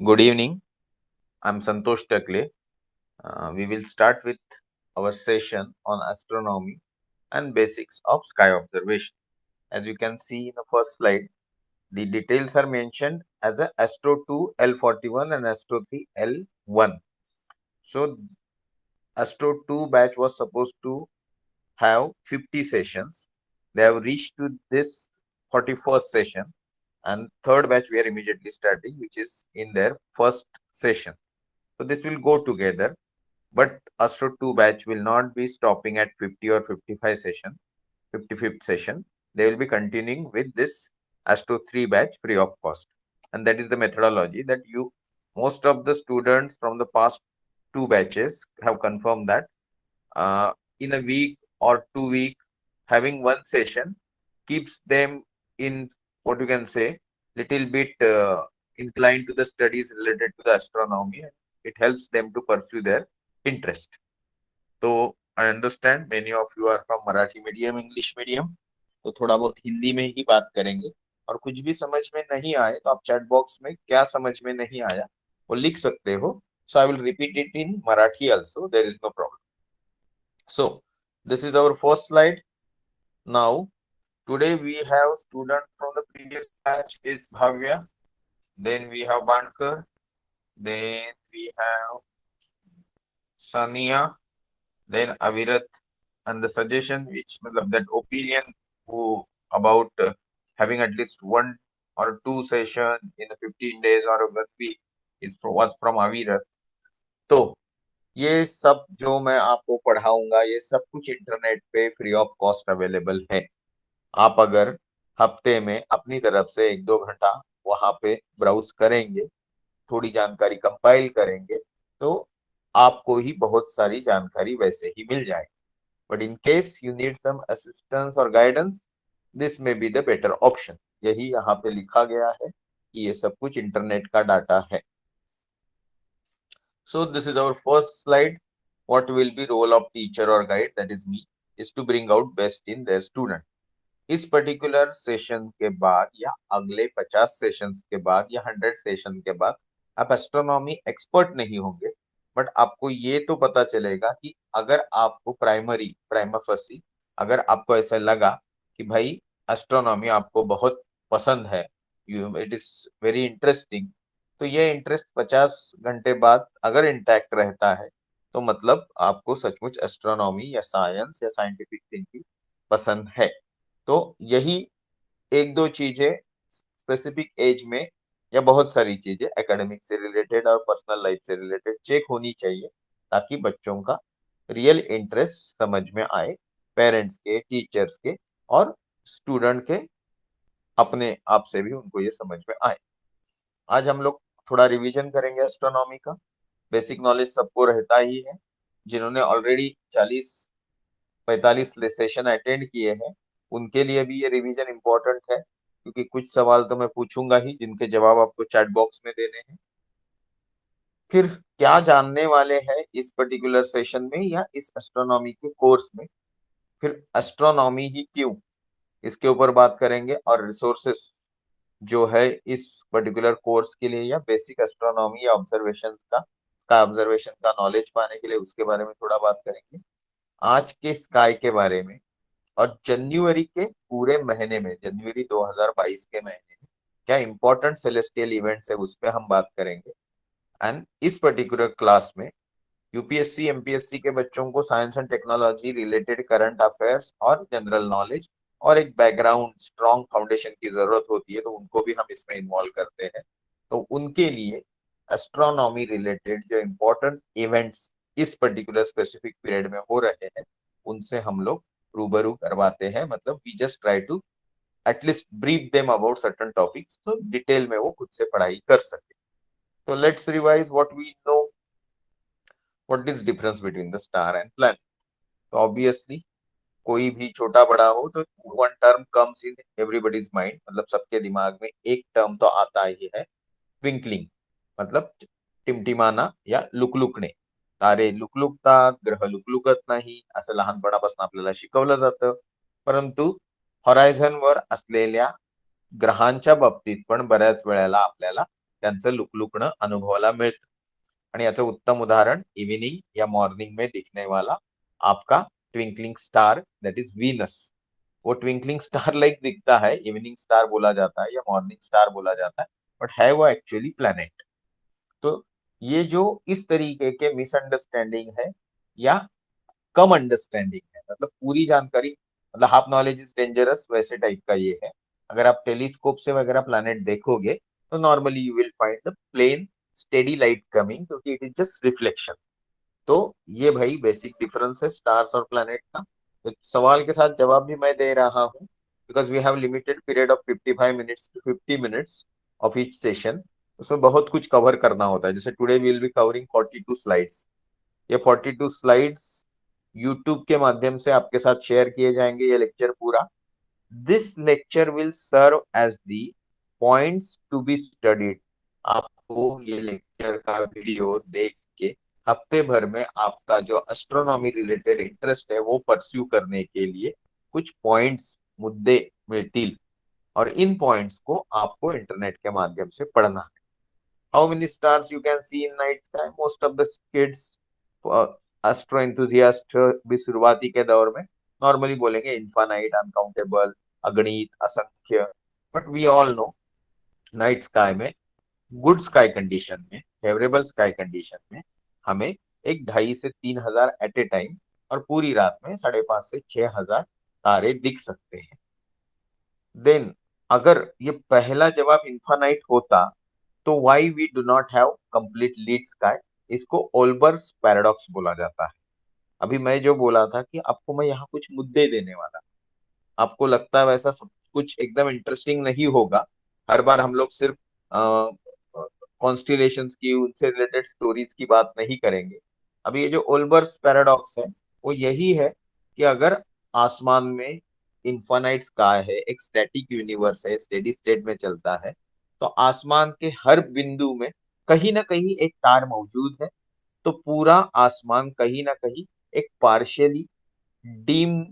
Good evening. I'm Santosh Takle. We will start with our session on astronomy and basics of sky observation. As you can see in the first slide, the details are mentioned as a Astro 2 L41 and Astro 3 L1. So, Astro 2 batch was supposed to have 50 sessions. They have reached to this 41st session, and third batch we are immediately starting, which is in their first session. So, this will go together. But Astro 2 batch will not be stopping at 50 or 55 session, 55th session. They will be continuing with this Astro 3 batch free of cost. And that is the methodology that most of the students from the past two batches have confirmed that in a week or 2 week, having one session keeps them in what you can say, little bit inclined to the studies related to the astronomy. It helps them to pursue their interest. तो I understand many of you are from Marathi medium English medium, तो थोड़ा बहुत हिंदी में ही बात करेंगे। और कुछ भी समझ में नहीं आए तो आप चैट बॉक्स में क्या समझ में नहीं आया वो लिख सकते हो। So I will repeat it in Marathi also, there is no problem. So this is our first slide. Now today we have student from the previous batch is Bhavya, then we have Bankar, then we have Sania, then Avirat, and the suggestion which that opinion who about having at least one or two session in the 15 days or a 1 week was from Avirat. तो ये सब जो मैं आपको पढ़ाऊंगा ये सब कुछ इंटरनेट पे फ्री ऑफ कॉस्ट अवेलेबल है। आप अगर हफ्ते में अपनी तरफ से 1-2 घंटा वहां पे ब्राउज करेंगे, थोड़ी जानकारी कंपाइल करेंगे, तो आपको ही बहुत सारी जानकारी वैसे ही मिल जाएगी। But in case you need some assistance or guidance, this may be the better option. यही यहाँ पे लिखा गया है कि ये सब कुछ इंटरनेट का डाटा है। So this is our first slide. What will be role of teacher or guide, that is me, is to bring out best in their student. इस पर्टिकुलर सेशन के बाद या अगले 50 सेशंस के बाद या 100 सेशन के बाद आप एस्ट्रोनॉमी एक्सपर्ट नहीं होंगे, बट आपको ये तो पता चलेगा कि अगर आपको प्राइमा फसी अगर आपको ऐसा लगा कि भाई एस्ट्रोनॉमी आपको बहुत पसंद है, इट इज वेरी इंटरेस्टिंग, तो ये इंटरेस्ट 50 घंटे बाद अगर इंटैक्ट रहता है तो मतलब आपको सचमुच एस्ट्रोनॉमी या साइंस या साइंटिफिक थिंकिंग पसंद है। तो यही एक दो चीजें स्पेसिफिक एज में या बहुत सारी चीजें एकेडमिक से रिलेटेड और पर्सनल लाइफ से रिलेटेड चेक होनी चाहिए, ताकि बच्चों का रियल इंटरेस्ट समझ में आए, पेरेंट्स के, टीचर्स के और स्टूडेंट के अपने आप से भी उनको ये समझ में आए। आज हम लोग थोड़ा रिवीजन करेंगे एस्ट्रोनॉमी का। बेसिक नॉलेज सबको रहता ही है। जिन्होंने ऑलरेडी 40-45 सेशन अटेंड किए हैं उनके लिए भी ये रिवीजन इंपॉर्टेंट है, क्योंकि कुछ सवाल तो मैं पूछूंगा ही जिनके जवाब आपको चैट बॉक्स में देने हैं। फिर क्या जानने वाले हैं इस पर्टिकुलर सेशन में या इस एस्ट्रोनॉमी के कोर्स में, फिर एस्ट्रोनॉमी ही क्यों, इसके ऊपर बात करेंगे। और रिसोर्सेस जो है इस पर्टिकुलर कोर्स के लिए या बेसिक एस्ट्रोनॉमी या ऑब्जर्वेशन का नॉलेज पाने के लिए उसके बारे में थोड़ा बात करेंगे। आज के स्काई के बारे में और जनवरी के पूरे महीने में, जनवरी 2022 के महीने में क्या इंपॉर्टेंट सेलेस्टियल इवेंट्स है उस पर हम बात करेंगे। एंड इस पर्टिकुलर क्लास में यूपीएससी एमपीएससी के बच्चों को science and technology related current affairs और जनरल नॉलेज और एक बैकग्राउंड स्ट्रॉन्ग फाउंडेशन की जरूरत होती है, तो उनको भी हम इसमें इन्वॉल्व करते हैं। तो उनके लिए एस्ट्रोनॉमी रिलेटेड जो इम्पोर्टेंट इवेंट्स इस पर्टिकुलर स्पेसिफिक पीरियड में हो रहे हैं उनसे हम लोग रूबरू करवाते हैं। मतलब we just try to at least brief them about certain topics, तो डिटेल में वो खुद से पढ़ाई कर सके। तो let's revise what we know. What is difference between the star and planet? तो ऑब्वियसली कोई भी छोटा बड़ा हो तो one term comes in everybody's mind, मतलब सबके दिमाग में एक टर्म तो आता ही है, ट्विंकलिंग, मतलब टिमटिमाना या लुकलुकणे। तारे लुकलुकतात, ग्रह लुकलुकत नाही असं लहानपणापासून आपल्याला शिकवलं जातं। परंतु हॉरायझनवर असलेल्या ग्रहांच्या बाबतीत पण बऱ्याच वेळेला आपल्याला त्यांचं लुकलुकणं अनुभवायला मिळतं. आणि याचं उत्तम उदाहरण इव्हिनिंग या मॉर्निंग में दिखने वाला आपका twinkling star that is Venus. वो ट्विंकलिंग स्टार लाइक दिखता है, इवनिंग स्टार बोला जाता है या मॉर्निंग स्टार बोला जाता है, बट है वो एक्चुअली प्लैनेट। तो ये जो इस तरीके के मिसअंडरस्टैंडिंग है या कम अंडरस्टैंडिंग है, मतलब पूरी जानकारी, मतलब हाफ नॉलेज इज डेंजरस, वैसे टाइप का ये है। अगर आप टेलीस्कोप से वगैरह प्लैनेट देखोगे तो normally you will find the plane steady light coming, क्योंकि इट इज जस्ट रिफ्लेक्शन। तो ये भाई बेसिक डिफरेंस है स्टार्स और प्लैनेट का। तो सवाल के साथ जवाब भी मैं दे रहा हूँ, because we have limited period of 55 minutes to 50 minutes of each session. उसमें बहुत कुछ कवर करना होता है। जैसे today we will be covering 42 slides. ये 42 स्लाइड्स यूट्यूब के माध्यम से आपके साथ शेयर किए जाएंगे, ये लेक्चर पूरा। This lecture will serve as the points to be studied. आपको ये लेक्चर का वीडियो देख के हफ्ते भर में आपका जो एस्ट्रोनॉमी रिलेटेड इंटरेस्ट है वो परस्यू करने के लिए कुछ पॉइंट्स, मुद्दे मिलतील, और इन पॉइंट्स को आपको इंटरनेट के माध्यम से पढ़ना है। How many stars you can see in night sky? Most of the kids, astro enthusiast भी शुरुआती के दौर में नॉर्मली बोलेंगे इन्फानाइट, अनकाउंटेबल, अगणित, असंख्य। But we all know night sky में, गुड स्काई कंडीशन में, फेवरेबल स्काई कंडीशन में हमें एक 2,500 से 3,000 एट ए टाइम और पूरी रात में 5,500 से 6,000 तारे दिख सकते हैं। देन अगर ये पहला जवाब इन्फानाइट होता तो why we do not have complete lit sky? इसको ओल्बर्स पैराडॉक्स बोला जाता है। अभी मैं जो बोला था कि आपको मैं यहाँ कुछ मुद्दे देने वाला, आपको लगता है वैसा सब कुछ एकदम इंटरेस्टिंग नहीं होगा। हर बार हम लोग सिर्फ कॉन्स्टिलेशंस की, उनसे रिलेटेड स्टोरीज की बात नहीं करेंगे। अभी ये जो ओल्बर्स पैराडॉक्स है वो यही है कि अगर आसमान में इन्फानाइट स्काई है, एक स्टैटिक यूनिवर्स है, स्टेडी स्टेट में चलता है, तो आसमान के हर बिंदु में कहीं ना कहीं एक तार मौजूद है। तो पूरा आसमान कहीं ना कहीं एक पार्शियली डीम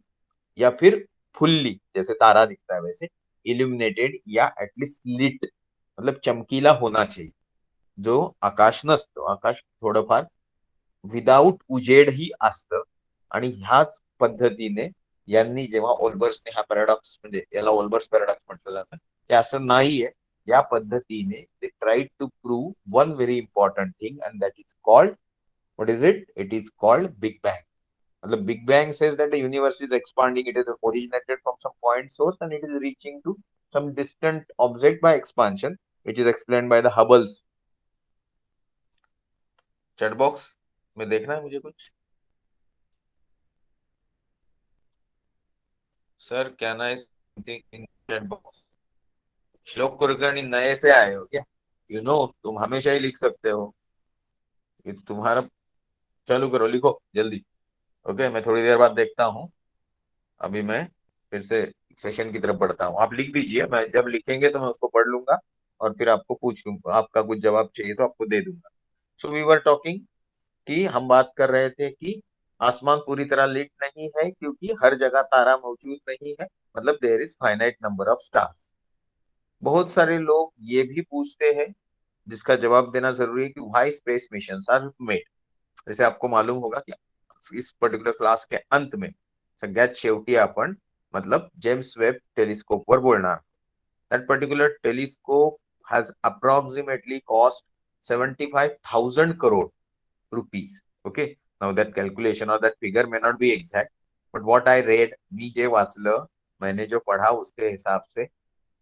या फिर फुल्ली, जैसे तारा दिखता है वैसे इल्युमिनेटेड या एटलीस्ट लिट, मतलब चमकीला होना चाहिए। जो आकाश नसतो, आकाश थोडंफार विदाउट उजेडही असतं। आणि ह्याच पद्धतीने यांनी जेव्हा ओल्बर्सने हा पॅराडॉक्स, म्हणजे याला ओल्बर्स पॅराडॉक्स म्हटलं जातं, ते असं नाहीये। या पद्धतीने they try to prove one very important thing and that is called, what is it? It is called big bang. मतलब Big Bang says that the universe is expanding. It is originated from some point source and it is reaching to some distant object by expansion, which is explained by the Hubble's chat box में। देखना है मुझे कुछ? Sir कहना है इन chat box. श्लोक कुलकर्णी नए से आए हो क्या? यू नो तुम हमेशा ही लिख सकते हो, ये तुम्हारा। चालू करो, लिखो जल्दी। ओके, मैं थोड़ी देर बाद देखता हूँ। अभी मैं फिर से सेशन की तरफ बढ़ता हूँ। आप लिख दीजिए, मैं जब लिखेंगे तो मैं उसको पढ़ लूंगा और फिर आपको पूछ लूंगा। आपका कुछ जवाब चाहिए तो आपको दे दूंगा। सो वी वर टॉकिंग कि हम बात कर रहे थे कि आसमान पूरी तरह लिट नहीं है क्योंकि हर जगह तारा मौजूद नहीं है, मतलब there is finite number of stars. बहुत सारे लोग ये भी पूछते हैं, जिसका जवाब देना जरूरी है, कि why space mission are made. जैसे आपको मालूम होगा कि इस पर्टिकुलर क्लास के अंत में सगळ्यात शेवटी आपण, मतलब जेम्स वेब टेलिस्कोप वर बोलणार। That particular telescope has approximately cost 75,000 crore rupees. Okay, now that calculation और that figure may not be exact, but what I read, मी जे वाचलं, मैंने जो पढ़ा उसके हिसाब से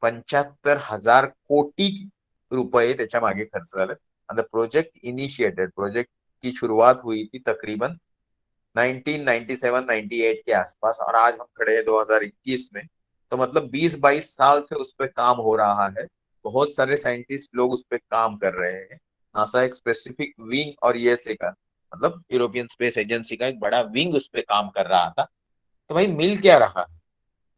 75,000 कोटी रुपये त्याच्या मागे खर्च झाले। आणि प्रोजेक्ट इनिशिएटेड, प्रोजेक्ट की शुरुआत हुई थी तकरीबन 1997-98 के आसपास, और आज हम खड़े हैं 2021 में। तो मतलब 20-22 साल से उस पर काम हो रहा है। बहुत सारे साइंटिस्ट लोग उस पर काम कर रहे हैं। नासा एक स्पेसिफिक विंग और यूएसए का, मतलब यूरोपियन स्पेस एजेंसी का एक बड़ा विंग उस पर काम कर रहा था। तो भाई मिल क्या रहा है?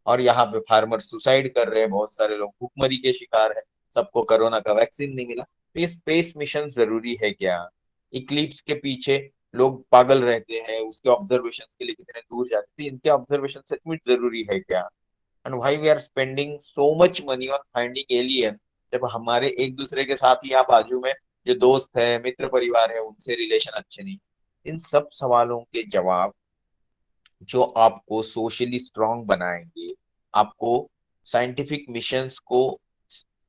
और यहाँ पे फार्मर सुसाइड कर रहे हैं, बहुत सारे लोग भूखमरी के शिकार है, सबको कोरोना का वैक्सीन नहीं मिला। तो ये स्पेस मिशन जरूरी है क्या? इक्लिप्स के पीछे लोग पागल रहते हैं, उसके ऑब्जर्वेशन के लिए कितने दूर जाते हैं, इनके ऑब्जर्वेशन सचमुच जरूरी है क्या? And why we are spending so much money on finding alien जब हमारे एक दूसरे के साथ ही, या बाजू में जो दोस्त है, मित्र परिवार है, उनसे रिलेशन अच्छे नहीं, इन सब सवालों के जवाब जो आपको सोशली स्ट्रांग बनाएंगे, आपको साइंटिफिक मिशंस को,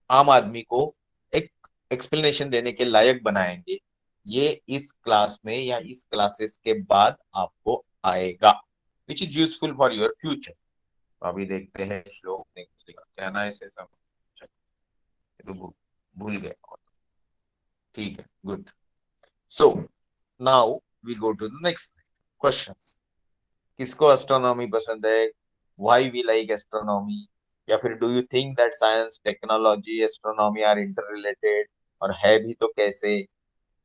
आम आदमी को एक एक्सप्लेनेशन देने के लायक बनाएंगे, ये इस क्लास में या इस क्लासेस के बाद आपको आएगा, which is useful for your future. तो अभी देखते हैं श्लोक ने क्या ना ऐसे सब, तो भूल गए। ठीक है, good. So now we go to the next question. किसको एस्ट्रोनॉमी पसंद है? Why we like astronomy? या फिर do you think that science, technology, astronomy are interrelated, और है भी तो कैसे?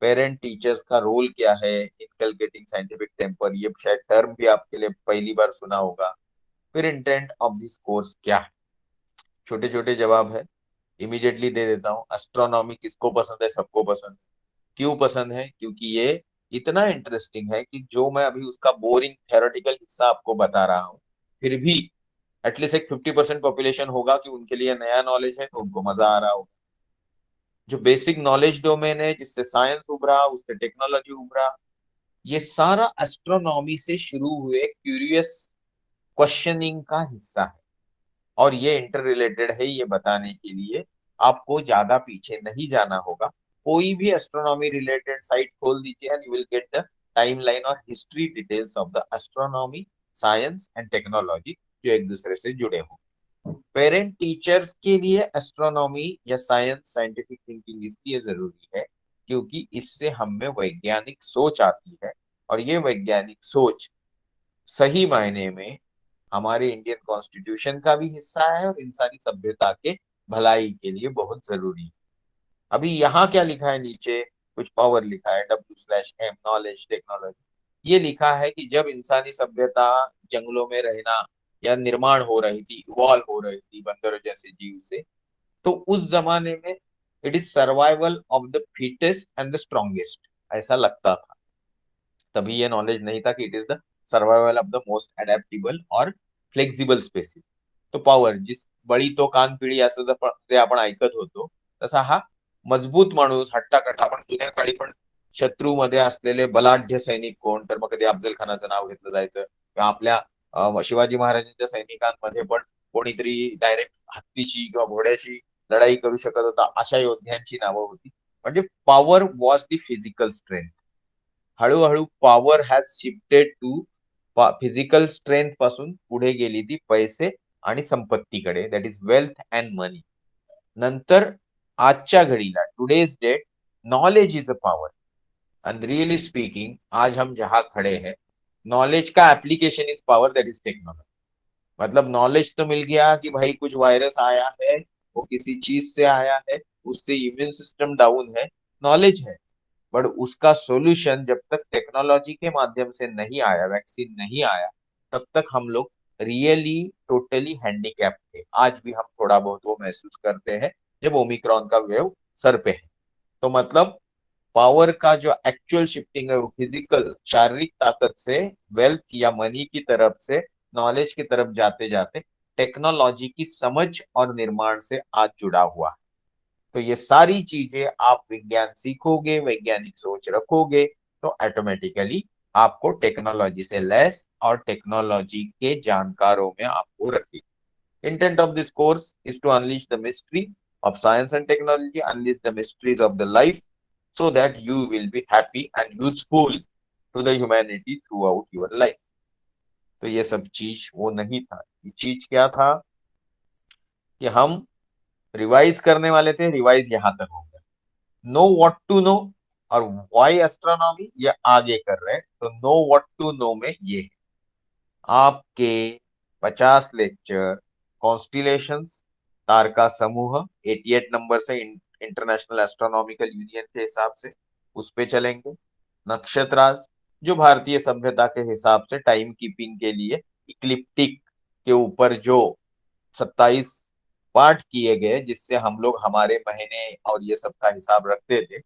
पेरेंट टीचर्स का रोल क्या है? इनकलकेटिंग साइंटिफिक टेम्पर, ये शायद टर्म भी आपके लिए पहली बार सुना होगा। फिर इंटेंट ऑफ दिस कोर्स क्या है? छोटे छोटे जवाब है, इमीडिएटली दे देता हूँ। एस्ट्रोनॉमी किसको पसंद है? सबको पसंद है। क्यों पसंद है? क्योंकि ये इतना इंटरेस्टिंग है कि जो मैं अभी उसका बोरिंग थ्योरेटिकल हिस्सा आपको बता रहा हूँ, फिर भी एटलीस्ट एक 50% पॉपुलेशन होगा कि उनके लिए नया नॉलेज है, तो उनको मजा आ रहा होगा। जो बेसिक नॉलेज डोमेन है, जिससे साइंस उभरा, उससे टेक्नोलॉजी उभरा, ये सारा एस्ट्रोनॉमी से शुरू हुए क्यूरियस क्वेश्चनिंग का हिस्सा है। और ये इंटर रिलेटेड है, ये बताने के लिए आपको ज्यादा पीछे नहीं जाना होगा। कोई भी एस्ट्रोनॉमी रिलेटेड साइट खोल दीजिए and you will get the timeline और history details of the astronomy, science and technology, जो एक दूसरे से जुड़े हो। पेरेंट टीचर्स के लिए एस्ट्रोनॉमी या साइंस, साइंटिफिक थिंकिंग इसलिए जरूरी है क्योंकि इससे हम में वैज्ञानिक सोच आती है, और ये वैज्ञानिक सोच सही मायने में हमारे इंडियन कॉन्स्टिट्यूशन का भी हिस्सा है और इंसानी सभ्यता के भलाई के लिए बहुत जरूरी है। अभी यहाँ क्या लिखा है नीचे? कुछ पावर लिखा है, W/M, नॉलेज, टेक्नोलॉजी। ये लिखा है कि जब इंसानी सभ्यता जंगलों में रहना या निर्माण हो रही थी, इवॉल्व हो रही थी बंदरों जैसे जीव से, तो उस जमाने में it is survival of the fittest and the strongest, ऐसा लगता था। तभी ये नॉलेज नहीं था कि it is the survival of the most adaptable और फ्लेक्झिबल स्पेसिस. तो पॉवर, जिस बळी तो कान पिढी असं जे आपण ऐकत होतो, तसा हा मजबूत माणूस, हट्टाकट्टा. आपण जुन्या काळी पण शत्रूमध्ये असलेले बलाढ्य सैनिक कोण, तर मग कधी अफजल खानाचं नाव घेतलं जायचं, किंवा आपल्या शिवाजी महाराजांच्या सैनिकांमध्ये पण कोणीतरी डायरेक्ट हत्तीशी किंवा घोड्याशी लढाई करू शकत होता, अशा योद्ध्यांची नावं होती. म्हणजे power was the physical strength. हळूहळू power has shifted to physical strength पासून पुढे गेली ती पैसे आणि संपत्तीकडे, that is wealth and money. नंतर आजच्या घडीला, today's date, knowledge is a power. And really speaking, आज हम जहां खड़े हैं, नॉलेज का application is power, that is technology. मतलब नॉलेज तो मिल गया कि भाई कुछ वायरस आया है, वो किसी चीज से आया है, उससे इम्यून सिस्टम डाउन है, नॉलेज है। बट उसका सॉल्यूशन जब तक टेक्नोलॉजी के माध्यम से नहीं आया, वैक्सीन नहीं आया, तब तक हम लोग रियली टोटली हैंडीकैप थे। आज भी हम थोड़ा बहुत वो महसूस करते हैं जब ओमिक्रॉन का वेव सर पे है। तो मतलब पावर का जो एक्चुअल शिफ्टिंग है, वो फिजिकल, शारीरिक ताकत से वेल्थ या मनी की तरफ से नॉलेज की तरफ जाते जाते टेक्नोलॉजी की समझ और निर्माण से आज जुड़ा हुआ है। तो ये सारी चीजें आप विज्ञान सीखोगे, वैज्ञानिक सोच रखोगे, तो ऑटोमेटिकली आपको टेक्नोलॉजी से लैस और टेक्नोलॉजी के जानकारों में आपको रखेगी। Intent of this course is to unleash the mystery of science and technology, unleash the mysteries of the life, so that you will be happy and useful to the humanity throughout your life. तो ये सब चीज वो नहीं था। ये चीज क्या था कि हम रिवाइज करने वाले थे, रिवाइज यहां तक हो गया। नो व्हाट टू नो और व्हाई एस्ट्रोनॉमी, ये आगे कर रहे हैं। तो नो व्हाट टू नो में ये है आपके 50 लेक्चर, कॉन्स्टिलेशंस, तारका समूह, 88 नंबर से इंटरनेशनल एस्ट्रोनॉमिकल यूनियन के हिसाब से उस पे चलेंगे। नक्षत्राज, जो भारतीय सभ्यता के हिसाब से टाइम कीपिंग के लिए इक्लिप्टिक के ऊपर जो 27 पार्ट किए गए, जिससे हम लोग हमारे महीने और ये सब का हिसाब रखते थे,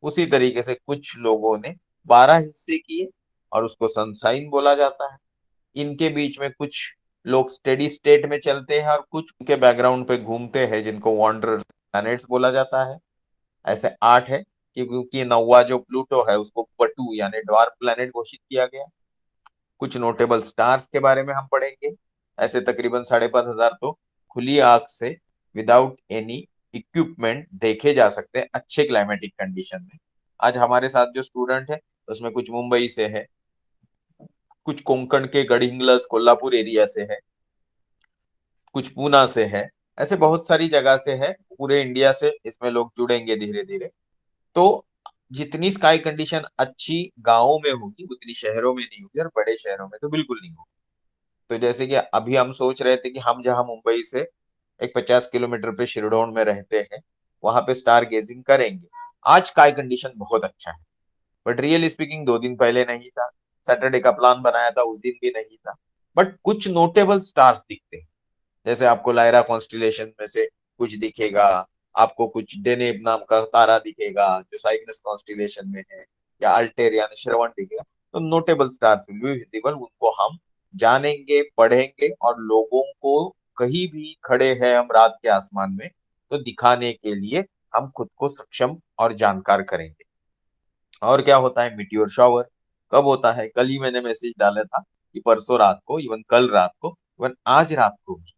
उसी तरीके से कुछ लोगों ने 12 हिस्से किए और उसको सनसाइन बोला जाता है। इनके बीच में कुछ लोग स्टेडी स्टेट में चलते हैं और कुछ उनके बैकग्राउंड पे घूमते हैं, जिनको वॉन्डर प्लैनेट्स बोला जाता है। ऐसे 8 है कि क्योंकि नौवा जो प्लूटो है उसको बटू यानी ड्वार्फ प्लैनेट घोषित किया गया। कुछ नोटेबल स्टार्स के बारे में हम पढ़ेंगे। ऐसे तकरीबन 5,500 तो खुली आंख से विदाउट एनी इक्विपमेंट देखे जा सकते हैं अच्छे क्लाइमेटिक कंडीशन में। आज हमारे साथ जो स्टूडेंट है उसमें कुछ मुंबई से है, कुछ कोंकण के गढ़हिंग्लज कोल्हापुर एरिया से है, कुछ पूना से है। ऐसे बहुत सारी जगह से है, पूरे इंडिया से इसमें लोग जुड़ेंगे धीरे धीरे। तो जितनी स्काई कंडीशन अच्छी गांवों में होगी उतनी शहरों में नहीं होगी, और बड़े शहरों में तो बिल्कुल नहीं होगी। तो जैसे कि अभी हम सोच रहे थे कि हम जहां मुंबई से एक 50 किलोमीटर पे शिरडोन में रहते हैं, वहां पे स्टार गेजिंग करेंगे। आज स्काई कंडीशन बहुत अच्छा है, बट रियल स्पीकिंग 2 दिन पहले नहीं था। सैटरडे का प्लान बनाया था, उस दिन भी नहीं था। बट कुछ नोटेबल स्टार्स दिखते हैं। जैसे आपको लायरा कॉन्स्टिलेशन में से कुछ दिखेगा, आपको कुछ डेनेब नाम का तारा दिखेगा जो साइग्नस कॉन्स्टिलेशन में है, या अल्टेर यानी श्रवण दिखेगा। तो notable stars will be visible, उनको हम जानेंगे, पढ़ेंगे, और लोगों को कहीं भी खड़े हैं हम रात के आसमान में तो दिखाने के लिए हम खुद को सक्षम और जानकार करेंगे। और क्या होता है मीटियोर शावर, कब होता है? कल ही मैंने मैसेज डाला था कि परसों रात को, इवन कल रात को, इवन आज रात को भी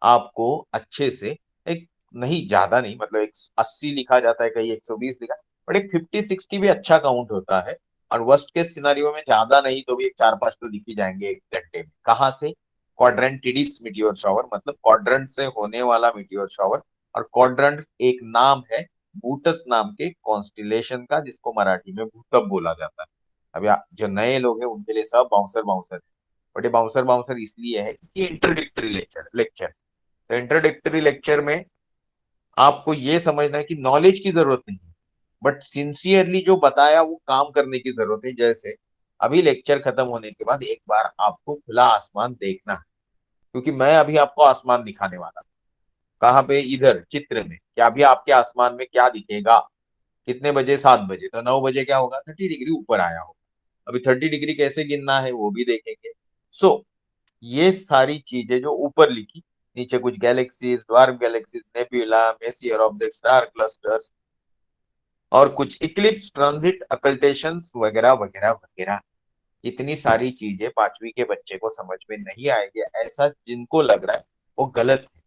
आपको अच्छे से एक, नहीं ज्यादा नहीं, मतलब 180 लिखा जाता है, कहीं 120 लिखा, बट एक 50-60 भी अच्छा काउंट होता है। और वर्स्ट केस सिनारियो में ज्यादा नहीं तो भी एक 4-5 तो दिख ही जाएंगे 1 घंटे में। कहाँ से? क्वाड्रेंटिडिस मीटियोर शावर, मतलब क्वाड्रेंट से होने वाला मीटियोर शावर। और क्वाड्रेंट एक नाम है बूटस नाम के कॉन्स्टिलेशन का, जिसको मराठी में भूतब बोला जाता है। अभी जो नए लोग हैं उनके लिए सब बाउंसर बाउंसर है। बट ये बाउंसर बाउंसर इसलिए है कि इंट्रोडक्टरी लेक्चर। तो इंट्रोडक्टरी लेक्चर में आपको ये समझना है कि नॉलेज की जरूरत नहीं है, बट सिंसियरली जो बताया वो काम करने की जरूरत है। जैसे अभी लेक्चर खत्म होने के बाद एक बार आपको खुला आसमान देखना है, क्योंकि मैं अभी आपको आसमान दिखाने वाला हूं। कहाँ पे? इधर चित्र में। क्या अभी आपके आसमान में क्या दिखेगा? कितने बजे? 7 बजे। तो 9 बजे क्या होगा? 30 डिग्री ऊपर आया होगा। अभी 30 डिग्री कैसे गिनना है वो भी देखेंगे। सो ये सारी चीजें जो ऊपर लिखी, नीचे कुछ galaxies, dwarf galaxies, nebula, messier object, star clusters, और कुछ इक्लिप्स, ट्रांजिट, अकल्टेशंस वगैरह वगैरह वगैरह। इतनी सारी चीजें 5वीं के बच्चे को समझ में नहीं आएगी, ऐसा जिनको लग रहा है वो गलत है।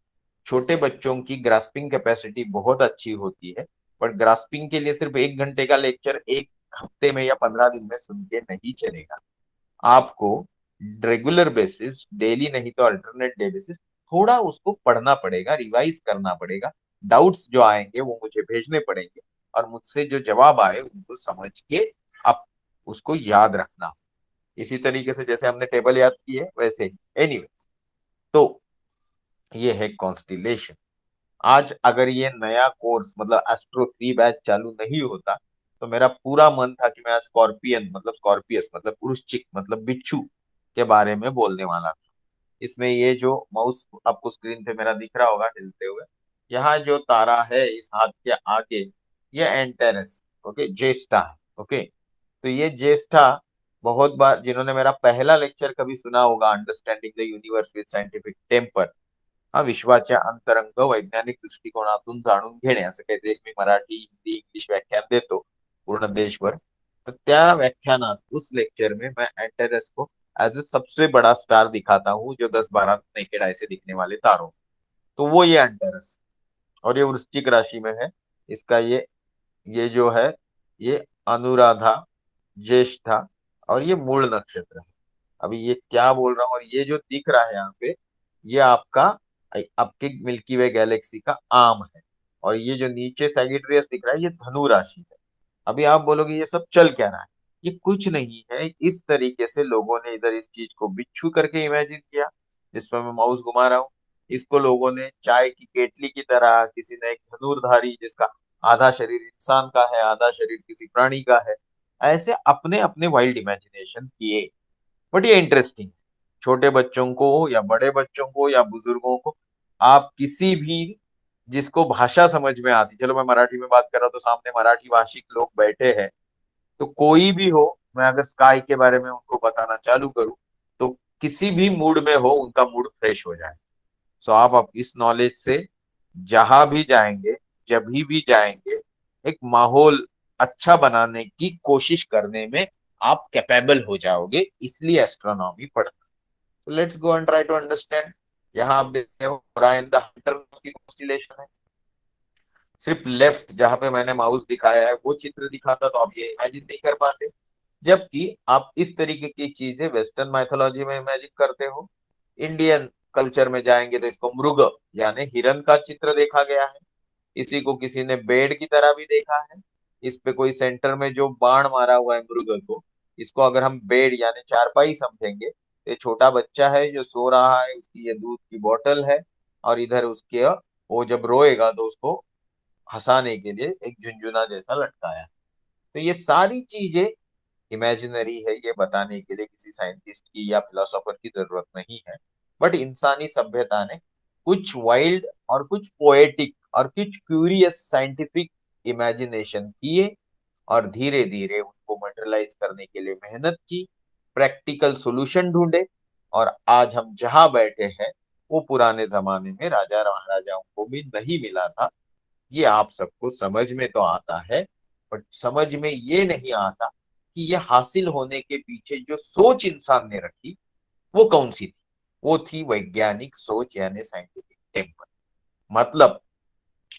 छोटे बच्चों की ग्रास्पिंग कैपेसिटी बहुत अच्छी होती है, पर ग्रास्पिंग के लिए सिर्फ 1 घंटे का लेक्चर एक हफ्ते में या 15 दिन में सुन के नहीं चलेगा। आपको रेगुलर बेसिस, डेली नहीं तो अल्टरनेट डे बेसिस, थोड़ा उसको पढ़ना पड़ेगा, रिवाइज करना पड़ेगा। डाउट्स जो आएंगे वो मुझे भेजने पड़ेंगे, और मुझसे जो जवाब आए उनको समझ के आप उसको याद रखना। इसी तरीके से जैसे हमने टेबल याद की है वैसे ही। एनीवे, तो ये है कॉन्स्टिलेशन। आज अगर ये नया कोर्स मतलब एस्ट्रो 3 बैच चालू नहीं होता, तो मेरा पूरा मन था कि मैं स्कॉर्पियन मतलब स्कॉर्पियस मतलब वृश्चिक मतलब बिच्छू के बारे में बोलने वाला था। इसमें ये जो माउस आपको स्क्रीन पे मेरा दिख रहा होगा हिलते हुए, यहाँ जो तारा है इस हाथ के आगे, ये एंटेरस, ओके, ज्येष्ठा है। ओके, तो ये ज्येष्ठा, बहुत बार जिन्होंने मेरा पहला लेक्चर कभी सुना होगा, understanding the universe with scientific temper, हा विश्वाच्या अंतरंग वैज्ञानिक दृष्टिकोनातून जाणून घेणे, असं काहीतरी एक मी मराठी हिंदी इंग्लिश व्याख्यान देतो पूर्ण देशभर। तर त्या व्याख्यानात उस लेक्चर में मैं एंटेरस को एज ए सबसे बड़ा स्टार दिखाता हूँ, जो 10-12 नेकेड आई से दिखने वाले तारों। तो वो ये एंटेरस, और ये वृश्चिक राशि में है। इसका ये जो है, ये अनुराधा, ज्येष्ठा, और ये मूल नक्षत्र है। अभी ये क्या बोल रहा हूँ, और ये जो दिख रहा है यहाँ पे, ये आपके मिल्की वे गैलेक्सी का आर्म है। और ये जो नीचे सैगिटेरियस दिख रहा है, ये धनु राशि है। अभी आप बोलोगे ये सब चल क्या रहा है? ये कुछ नहीं है, इस तरीके से लोगों ने इधर इस चीज को बिच्छू करके इमेजिन किया, जिस पर मैं माउस घुमा रहा हूँ। इसको लोगों ने चाय की केटली की तरह, किसी ने एक धनुर्धारी जिसका आधा शरीर इंसान का है, आधा शरीर किसी प्राणी का है, ऐसे अपने अपने वाइल्ड इमेजिनेशन किए। बट ये इंटरेस्टिंग, छोटे बच्चों को या बड़े बच्चों को या बुजुर्गों को, आप किसी भी जिसको भाषा समझ में आती, चलो मैं मराठी में बात कर रहा हूँ तो सामने मराठी भाषिक लोग बैठे हैं, तो कोई भी हो, मैं अगर स्काई के बारे में उनको बताना चालू करूँ तो किसी भी मूड में हो उनका मूड फ्रेश हो जाए। सो आप इस नॉलेज से जहां भी जाएंगे जब भी जाएंगे एक माहौल अच्छा बनाने की कोशिश करने में आप कैपेबल हो जाओगे, इसलिए एस्ट्रोनॉमी पढ़ना। तो let's go and try to understand. यहाँ आप देखते हो ओरायन द हंटर की कॉन्स्टिलेशन है। सिर्फ लेफ्ट जहां पे मैंने माउस दिखाया है वो चित्र दिखाता तो आप ये इमेजिन नहीं कर पाते, जबकि आप इस तरीके की चीजें वेस्टर्न माइथोलॉजी में इमेजिन करते हो। इंडियन कल्चर में जाएंगे तो इसको मृग यानी हिरन का चित्र देखा गया है। इसी को किसी ने बेड की तरह भी देखा है। इस पे कोई सेंटर में जो बाण मारा हुआ है मृग को, इसको अगर हम बेड यानी चारपाई समझेंगे तो ये छोटा बच्चा है जो सो रहा है, उसकी ये दूध की बोतल है, और इधर उसके वो जब रोएगा तो उसको हंसाने के लिए एक झुनझुना जैसा लटकाया है। तो ये सारी चीजें इमेजिनरी है, ये बताने के लिए किसी साइंटिस्ट की या फिलोसोफर की जरूरत नहीं है। बट इंसानी सभ्यता ने कुछ वाइल्ड और कुछ पोएटिक और कुछ क्यूरियस साइंटिफिक इमेजिनेशन किए, और धीरे धीरे उनको मटेरियलाइज करने के लिए मेहनत की, प्रैक्टिकल सॉल्यूशन ढूंढे, और आज हम जहां बैठे हैं वो पुराने जमाने में राजा महाराजाओं को भी नहीं मिला था। ये आप सबको समझ में तो आता है, बट समझ में ये नहीं आता कि ये हासिल होने के पीछे जो सोच इंसान ने रखी वो कौन सी थी। वो थी वैज्ञानिक सोच यानी साइंटिफिक टेम्पर। मतलब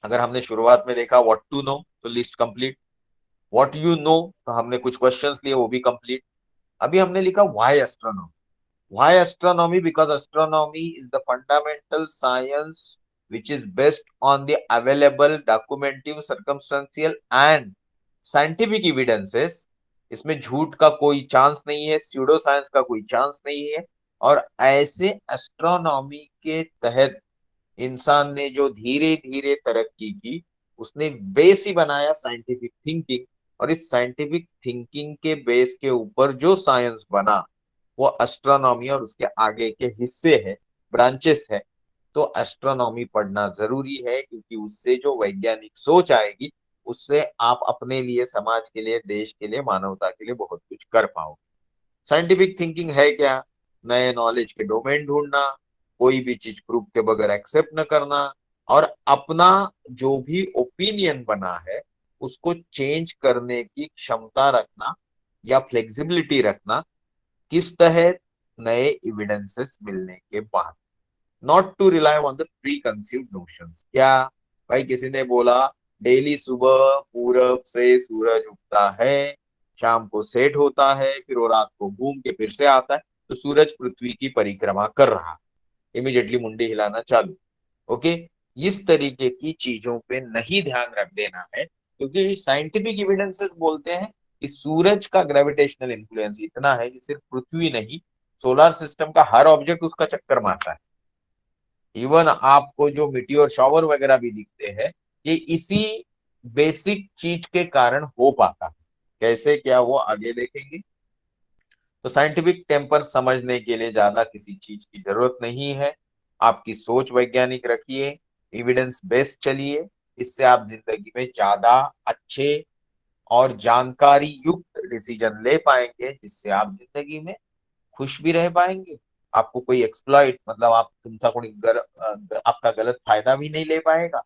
अगर हमने शुरुआत में देखा व्हाट टू नो तो list complete, what you know तो हमने कुछ क्वेश्चंस लिए वो भी कंप्लीट। अभी हमने लिखा why astronomy. Why astronomy? Because astronomy is the fundamental science which is based on the available documentive, circumstantial and scientific evidences. इसमें झूठ का कोई चांस नहीं है, स्यूडो साइंस का कोई चांस नहीं है। और ऐसे एस्ट्रोनॉमी के तहत इंसान ने जो धीरे धीरे तरक्की की, उसने बेस ही बनाया साइंटिफिक थिंकिंग। और इस साइंटिफिक थिंकिंग के बेस के ऊपर जो साइंस बना वो एस्ट्रोनॉमी और उसके आगे के हिस्से है, ब्रांचेस है। तो एस्ट्रोनॉमी पढ़ना जरूरी है, क्योंकि उससे जो वैज्ञानिक सोच आएगी उससे आप अपने लिए, समाज के लिए, देश के लिए, मानवता के लिए बहुत कुछ कर पाओगे। साइंटिफिक थिंकिंग है क्या? नए नॉलेज के डोमेन ढूंढना, कोई भी चीज प्रूफ के बगैर एक्सेप्ट न करना, और अपना जो भी ओपिनियन बना है उसको चेंज करने की क्षमता रखना या फ्लेक्सिबिलिटी रखना, किस तहत? नए एविडेंसेस मिलने के बाद। Not to rely on the preconceived notions. क्या भाई किसी ने बोला डेली सुबह पूरब से सूरज उगता है, शाम को सेट होता है, फिर वो रात को घूम के फिर से आता है, तो सूरज पृथ्वी की परिक्रमा कर रहा है, इमीडिएटली मुंडी हिलाना चालू। ओके, इस तरीके की चीजों पे नहीं ध्यान रख देना है, क्योंकि साइंटिफिक एविडेंसेस बोलते हैं कि सूरज का ग्रेविटेशनल इन्फ्लुएंस इतना है कि सिर्फ पृथ्वी नहीं, सोलर सिस्टम का हर ऑब्जेक्ट उसका चक्कर मारता है। इवन आपको जो मिटियोर शॉवर वगैरह भी दिखते हैं, ये इसी बेसिक चीज के कारण हो पाता है। कैसे क्या वो आगे देखेंगे। तो साइंटिफिक टेम्पर समझने के लिए ज्यादा किसी चीज की जरूरत नहीं है। आपकी सोच वैज्ञानिक रखिए, एविडेंस बेस्ड चलिए, इससे आप जिंदगी में ज्यादा अच्छे और जानकारी युक्त डिसीजन ले पाएंगे, जिससे आप जिंदगी में खुश भी रह पाएंगे। आपको कोई एक्सप्लॉइट मतलब आप तुमसा कोई आपका गलत फायदा भी नहीं ले पाएगा,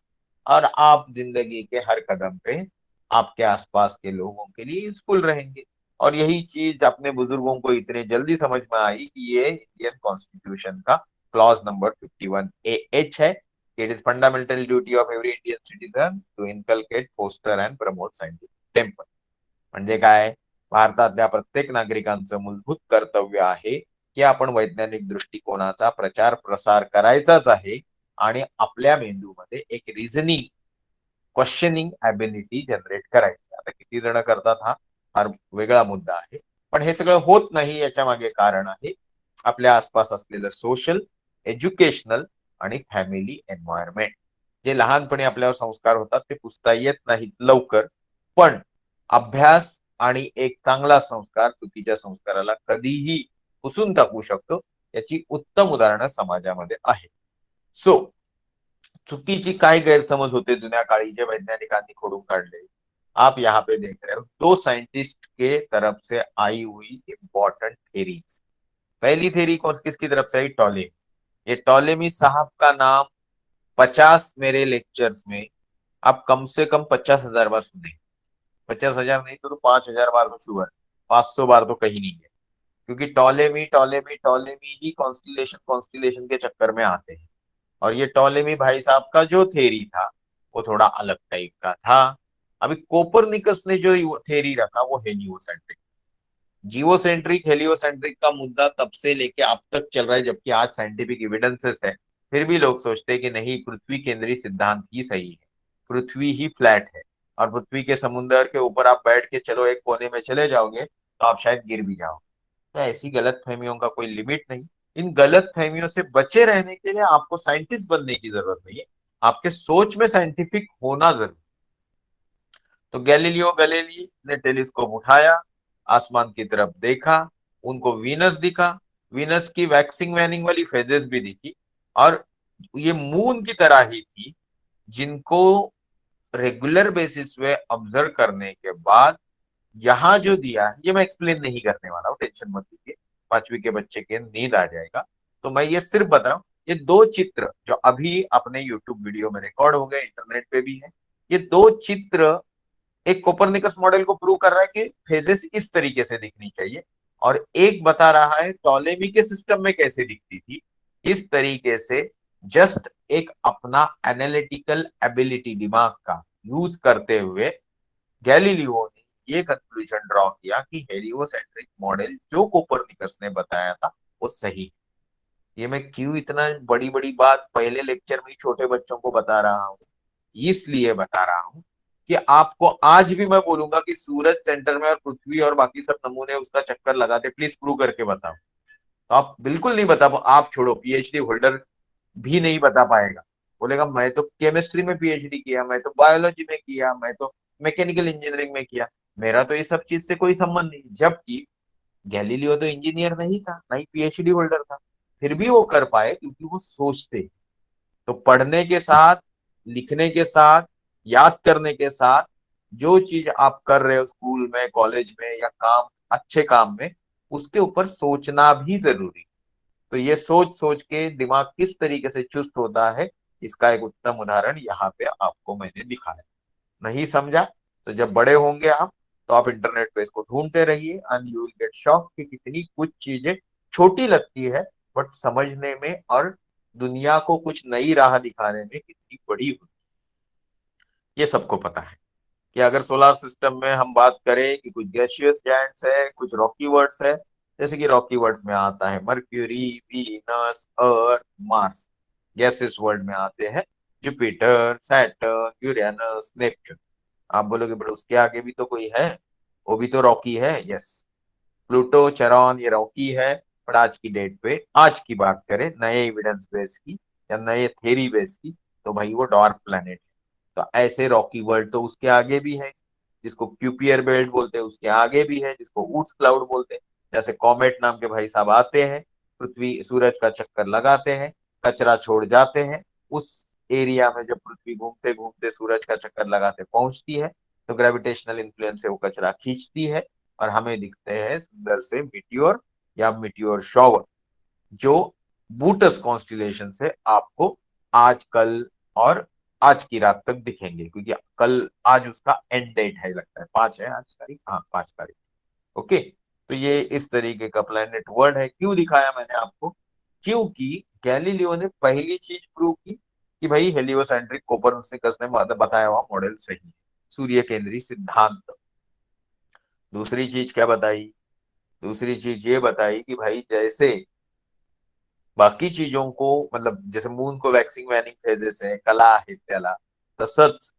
और आप जिंदगी के हर कदम पे आपके आसपास के लोगों के लिए यूजफुल रहेंगे। और यही चीज अपने बुजुर्गों को इतने जल्दी समझ में आई कि ये इंडियन कॉन्स्टिट्यूशन का क्लॉज नंबर 51 AH है। It is fundamental duty of every Indian citizen to inculcate, foster and promote scientific temper. म्हणजे काय, भारतातल्या प्रत्येक नागरिकांचं मूलभूत कर्तव्य आहे की आपण वैज्ञानिक दृष्टिकोनाचा प्रचार प्रसार करायचाच आहे, आणि आपल्या मेंदूमध्ये एक रिझनिंग, क्वेश्चनिंग ॲबिलिटी जनरेट करायची. आता किती जण करतात हा फार वेगळा मुद्दा आहे, पण हे सगळं होत नाही याच्या मागे कारण आहे आपल्या आसपास असलेलं सोशल, एज्युकेशनल आणि फॅमिली एन्व्हायरमेंट. जे लहानपणी आपल्यावर संस्कार होतात ते पुसता येत नाहीत लवकर, पण अभ्यास आणि एक चांगला संस्कार चुकीच्या संस्काराला कधीही पुसून टाकू शकतो, याची उत्तम उदाहरणं समाजामध्ये आहेत. सो चुकीची काय गैरसमज होते जुन्या काळी जे वैज्ञानिकांनी खोडून काढले, आप यहाँ पे देख रहे हो दो साइंटिस्ट के तरफ से आई हुई इंपॉर्टेंट थेरीज। पहली थेरी कौन किसकी तरफ से आई? टॉलेमी। ये टॉलेमी साहब का नाम 50 मेरे लेक्चर्स में आप कम से कम 50,000 बार सुनेंगे। 50,000 नहीं तो 5,000 बार तो शुगर, 500 बार तो कहीं नहीं है। क्योंकि टॉलेमी टॉलेमी टॉलेमी ही कॉन्स्टिलेशन कॉन्स्टिलेशन के चक्कर में आते हैं। और ये टॉलेमी भाई साहब का जो थेरी था वो थोड़ा अलग टाइप का था। अभी कोपरनिकस ने जो थेरी रखा वो हेलियोसेंट्रिक, जियोसेंट्रिक हेलियोसेंट्रिक का मुद्दा तब से लेके अब तक चल रहा है, जबकि आज साइंटिफिक एविडेंसेस है। फिर भी लोग सोचते हैं कि नहीं, पृथ्वी केंद्रीय सिद्धांत ही सही है, पृथ्वी ही फ्लैट है। और पृथ्वी के समुद्र के ऊपर आप बैठ के चलो एक कोने में चले जाओगे तो आप शायद गिर भी जाओ। तो ऐसी गलत फहमियों का कोई लिमिट नहीं। इन गलत फहमियों से बचे रहने के लिए आपको साइंटिस्ट बनने की जरूरत नहीं है, आपके सोच में साइंटिफिक होना जरूरी। तो गैलीलियो गैलीली ने टेलीस्कोप उठाया, आसमान की तरफ देखा, उनको वीनस दिखा, वीनस की वैक्सिंग वैनिंग वाली फेजेस भी दिखी। और ये मून की तरह ही थी, जिनको रेगुलर बेसिस पे ऑब्जर्व करने के बाद यहाँ जो दिया है, ये मैं एक्सप्लेन नहीं करने वाला हूँ, टेंशन मत लीजिए, 5वीं के बच्चे के नींद आ जाएगा। तो मैं ये सिर्फ बता रहा हूँ, ये दो चित्र जो अभी अपने यूट्यूब वीडियो में रिकॉर्ड हो गए, इंटरनेट पे भी है, ये दो चित्र एक कोपरनिकस मॉडल को प्रूव कर रहा है कि फेजेस इस तरीके से दिखनी चाहिए, और एक बता रहा है टॉलेमी के सिस्टम में कैसे दिखती थी। इस तरीके से जस्ट एक अपना एनालिटिकल एबिलिटी दिमाग का यूज करते हुए गैलीलियो ने ये कंक्लूजन ड्रॉ किया कि हेलियोसेंट्रिक मॉडल जो कोपरनिकस ने बताया था वो सही है। ये मैं क्यों इतना बड़ी बड़ी बात पहले लेक्चर में ही छोटे बच्चों को बता रहा हूँ, इसलिए बता रहा हूँ कि आपको आज भी मैं बोलूंगा कि सूरज सेंटर में और पृथ्वी और बाकी सब नमूने उसका चक्कर लगाते, प्लीज प्रूव करके बताओ। तो आप बिल्कुल नहीं बता, आप छोड़ो, पीएचडी होल्डर भी नहीं बता पाएगा। बोलेगा मैं तो केमिस्ट्री में पीएचडी किया, मैं तो बायोलॉजी में किया, मैं तो मैकेनिकल इंजीनियरिंग में किया, मेरा तो ये सब चीज से कोई संबंध नहीं। जबकि गैलीलियो तो इंजीनियर नहीं था, नहीं पीएचडी होल्डर था, फिर भी वो कर पाए क्योंकि वो सोचते। तो पढ़ने के साथ, लिखने के साथ, याद करने के साथ, जो चीज आप कर रहे हो स्कूल में, कॉलेज में या काम, अच्छे काम में, उसके ऊपर सोचना भी जरूरी। तो ये सोच सोच के दिमाग किस तरीके से चुस्त होता है, इसका एक उत्तम उदाहरण यहाँ पे आपको मैंने दिखाया। नहीं समझा तो जब बड़े होंगे आप, तो आप इंटरनेट पे इसको ढूंढते रहिए and you will gate shock कि कितनी कुछ चीजें छोटी लगती है बट समझने में और दुनिया को कुछ नई राह दिखाने में कितनी बड़ी होती है। ये सबको पता है कि अगर सोलर सिस्टम में हम बात करें कि कुछ गैसियस जायंट्स है, कुछ रॉकी वर्ड्स है, जैसे कि रॉकी वर्ड्स में आता है मर्क्यूरी, वीनस, अर्थ, मार्स। गैसियस वर्ल्ड में आते हैं जुपिटर, सैटर्न, यूरेनस, नेपच्यून। आप बोलोगे बड़े उसके आगे भी तो कोई है, वो भी तो रॉकी है। यस, प्लूटो, चेरॉन, ये रॉकी है। पर आज की डेट पे, आज की बात करें नए एविडेंस बेस की या नए थेरी बेस की, तो भाई वो डॉर्क प्लेनेट। तो ऐसे रॉकी वर्ल्ड तो उसके आगे भी है, जिसको क्यूपियर बेल्ट बोलते हैं उसके आगे भी है, जिसको ऊट्स क्लाउड बोलते हैं। जैसे कॉमेट नाम के भाई साहब आते हैं, पृथ्वी सूरज का चक्कर लगाते हैं, कचरा छोड़ जाते हैं, उस एरिया में जब पृथ्वी घूमते घूमते सूरज का चक्कर लगाते पहुंचती है, तो ग्रेविटेशनल इन्फ्लुएंस से वो कचरा खींचती है और हमें दिखते हैं सुंदर से मिट्योर या मिट्योर शॉवर, जो बूटस कॉन्स्टिलेशन से आपको आज कल और आज की रात तक दिखेंगे। क्योंकि कल, आज उसका एंड डेट है, लगता है 5 है आज तारीख, हाँ 5 तारीख। ओके, तो ये इस तरीके का प्लेनेट वर्ल्ड है। क्यों दिखाया मैंने आपको? क्योंकि गैलीलियो ने पहली चीज प्रूव की कि भाई हेलियोसेंट्रिक कोपरनिकस ने बताया हुआ मॉडल सही है, सूर्य केंद्रीय सिद्धांत। दूसरी चीज क्या बताई? दूसरी चीज ये बताई कि भाई जैसे बाकी चीजों को, मतलब जैसे मून को वॅक्सिंग वॅनिंग फेजेस है, कला आहे त्याला, तसंच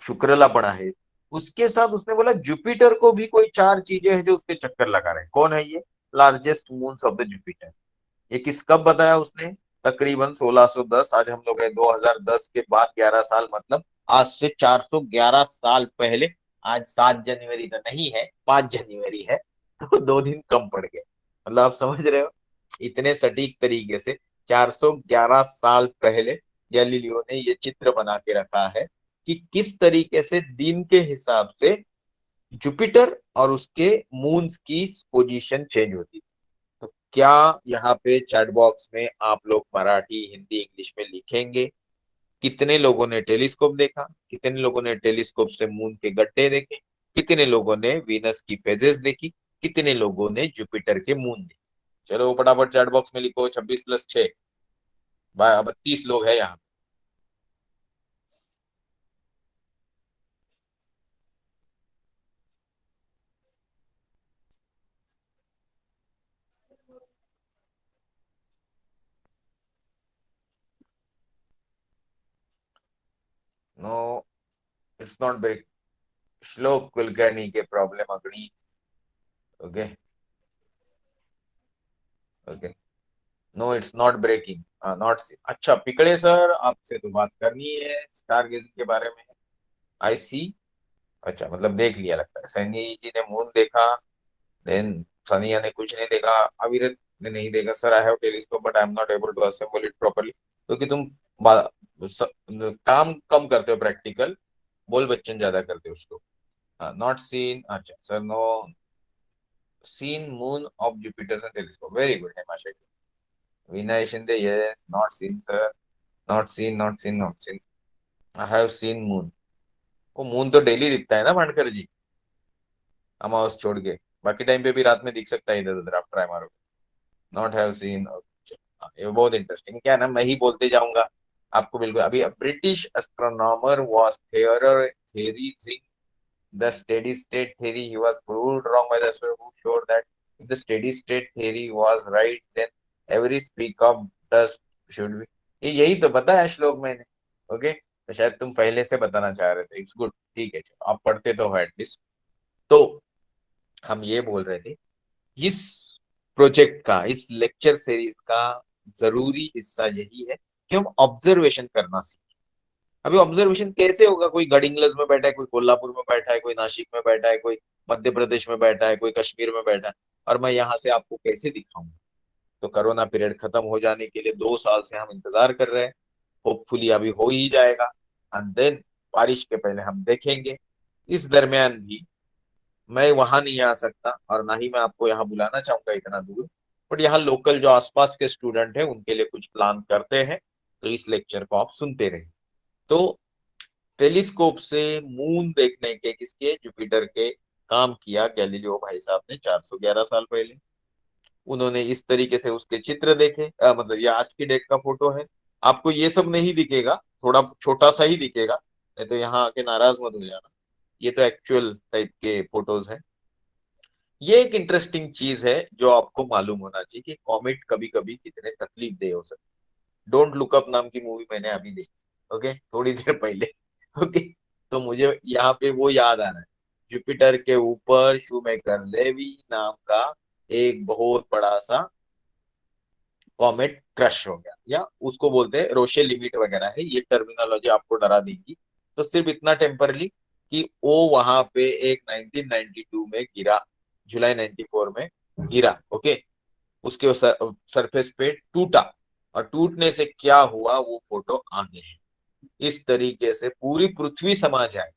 शुक्रला पण आहे। उसके साथ उसने बोला जुपिटर को भी कोई 4 चीजें हैं जो उसके चक्कर लगा रहे हैं। कौन है ये? Largest moons of the Jupiter. ये किस कब बताया उसने? तकरीबन 1610। आज हम लोग है 2010 के बाद 11 साल, मतलब आज से 411 साल पहले। आज 7 जनवरी तो नहीं है, 5 जनवरी है, तो 2 दिन कम पड़ गए। मतलब आप समझ रहे हो, इतने सटीक तरीके से 411 साल पहले गैलीलियो ने ये चित्र बना के रखा है कि किस तरीके से दिन के हिसाब से जुपिटर और उसके मून्स की पोजीशन चेंज होती है। तो क्या यहाँ पे चैट बॉक्स में आप लोग मराठी, हिंदी, इंग्लिश में लिखेंगे कितने लोगों ने टेलीस्कोप देखा, कितने लोगों ने टेलीस्कोप से मून के गड्ढे देखे, कितने लोगों ने वीनस की फेजेस देखी, कितने लोगों ने जुपिटर के मून देखे। चलो फटाफट चैट बॉक्स में लिखो, 26 + 6, 32 लोग हैं यहाँ। No, it's not break. Shlok Kulkarni के प्रॉब्लम अगणित। Okay, okay. No, it's not breaking, not. अच्छा पिकड़े सर, आपसे तो बात करनी है स्टार गेजिंग के बारे में। आई सी। अच्छा, मतलब देख लिया लगता है। सैनी जी ने मून देखा, देन सनिया ने कुछ नहीं देखा, अविरत ने नहीं देखा। Sir I have telescope but I am not able to assemble it properly. क्योंकि तुम काम कम करते हो, प्रैक्टिकल बोल बच्चन ज्यादा करते हो उसको। नॉट सीन, अच्छा sir, no seen moon of Jupiter telescope. Very good है Masha. Vinay Shinde, yes, not seen sir, not seen, not seen, not seen. I have seen moon. वो मून तो डेली दिखता है ना भानकर जी, अमावस छोड़ के। बाकी टाइम पे भी रात में दिख सकता है इधर उधर, आप ट्राई मारो। Not have seen. ये बहुत इंटरेस्टिंग, क्या ना मैं ही बोलते जाऊंगा आपको। बिल्कुल, अभी British astronomer was theorizing the steady state theory. He was proved wrong by the astronomer who showed that if the steady state theory was right, then every speck of dust should be। यही तो बताया श्लोक मैंने। Okay, तो शायद तुम पहले से बताना चाह रहे थे। इट्स गुड, ठीक है, चलो आप पढ़ते तो हो एटलीस्ट। तो हम ये बोल रहे थे, इस प्रोजेक्ट का, इस लेक्चर सीरीज का जरूरी हिस्सा यही है कि हम ऑब्जर्वेशन करना सीखें। अभी ऑब्जर्वेशन कैसे होगा? कोई गडिंग्लज में बैठा है, कोई कोल्हापुर में बैठा है, कोई नासिक में बैठा है, कोई मध्य प्रदेश में बैठा है, कोई कश्मीर में बैठा है, और मैं यहाँ से आपको कैसे दिखाऊंगा? तो कोरोना पीरियड खत्म हो जाने के लिए 2 साल से हम इंतजार कर रहे हैं। होपफुली अभी हो ही जाएगा, एंड देन बारिश के पहले हम देखेंगे। इस दरमियान भी मैं वहां नहीं आ सकता, और ना ही मैं आपको यहाँ बुलाना चाहूंगा इतना दूर। बट यहाँ लोकल जो आसपास के स्टूडेंट हैं उनके लिए कुछ प्लान करते हैं, तो इस लेक्चर को आप सुनते रहिए। तो टेलीस्कोप से मून देखने के, किसके, जुपिटर के, काम किया गैलीलियो भाई साहब ने 411 साल पहले। उन्होंने इस तरीके से उसके चित्र देखे। मतलब ये आज की डेट का फोटो है। आपको ये सब नहीं दिखेगा, थोड़ा छोटा सा ही दिखेगा, नहीं तो यहाँ आके नाराज मत हो जाना। ये तो एक्चुअल टाइप के फोटोज हैं। ये एक इंटरेस्टिंग चीज है जो आपको मालूम होना चाहिए कि कॉमेट कभी कभी कितने तकलीफ दे हो सकते। डोंट लुक अप नाम की मूवी मैंने अभी देखी, ओके, थोड़ी देर पहले। ओके, तो मुझे यहाँ पे वो याद आ रहा है। जुपिटर के ऊपर शूमेकर लेवी नाम का एक बहुत बड़ा सा कॉमेट क्रश हो गया, या उसको बोलते हैं रोशे लिमिट वगैरह है, ये टर्मिनोलॉजी आपको डरा देगी। तो सिर्फ इतना टेम्परली कि वो वहां पे एक 1992 में गिरा, जुलाई 94 में गिरा। ओके, उसके सरफेस पे टूटा, और टूटने से क्या हुआ वो फोटो आगे है। इस तरीके से पूरी पृथ्वी समा जाए,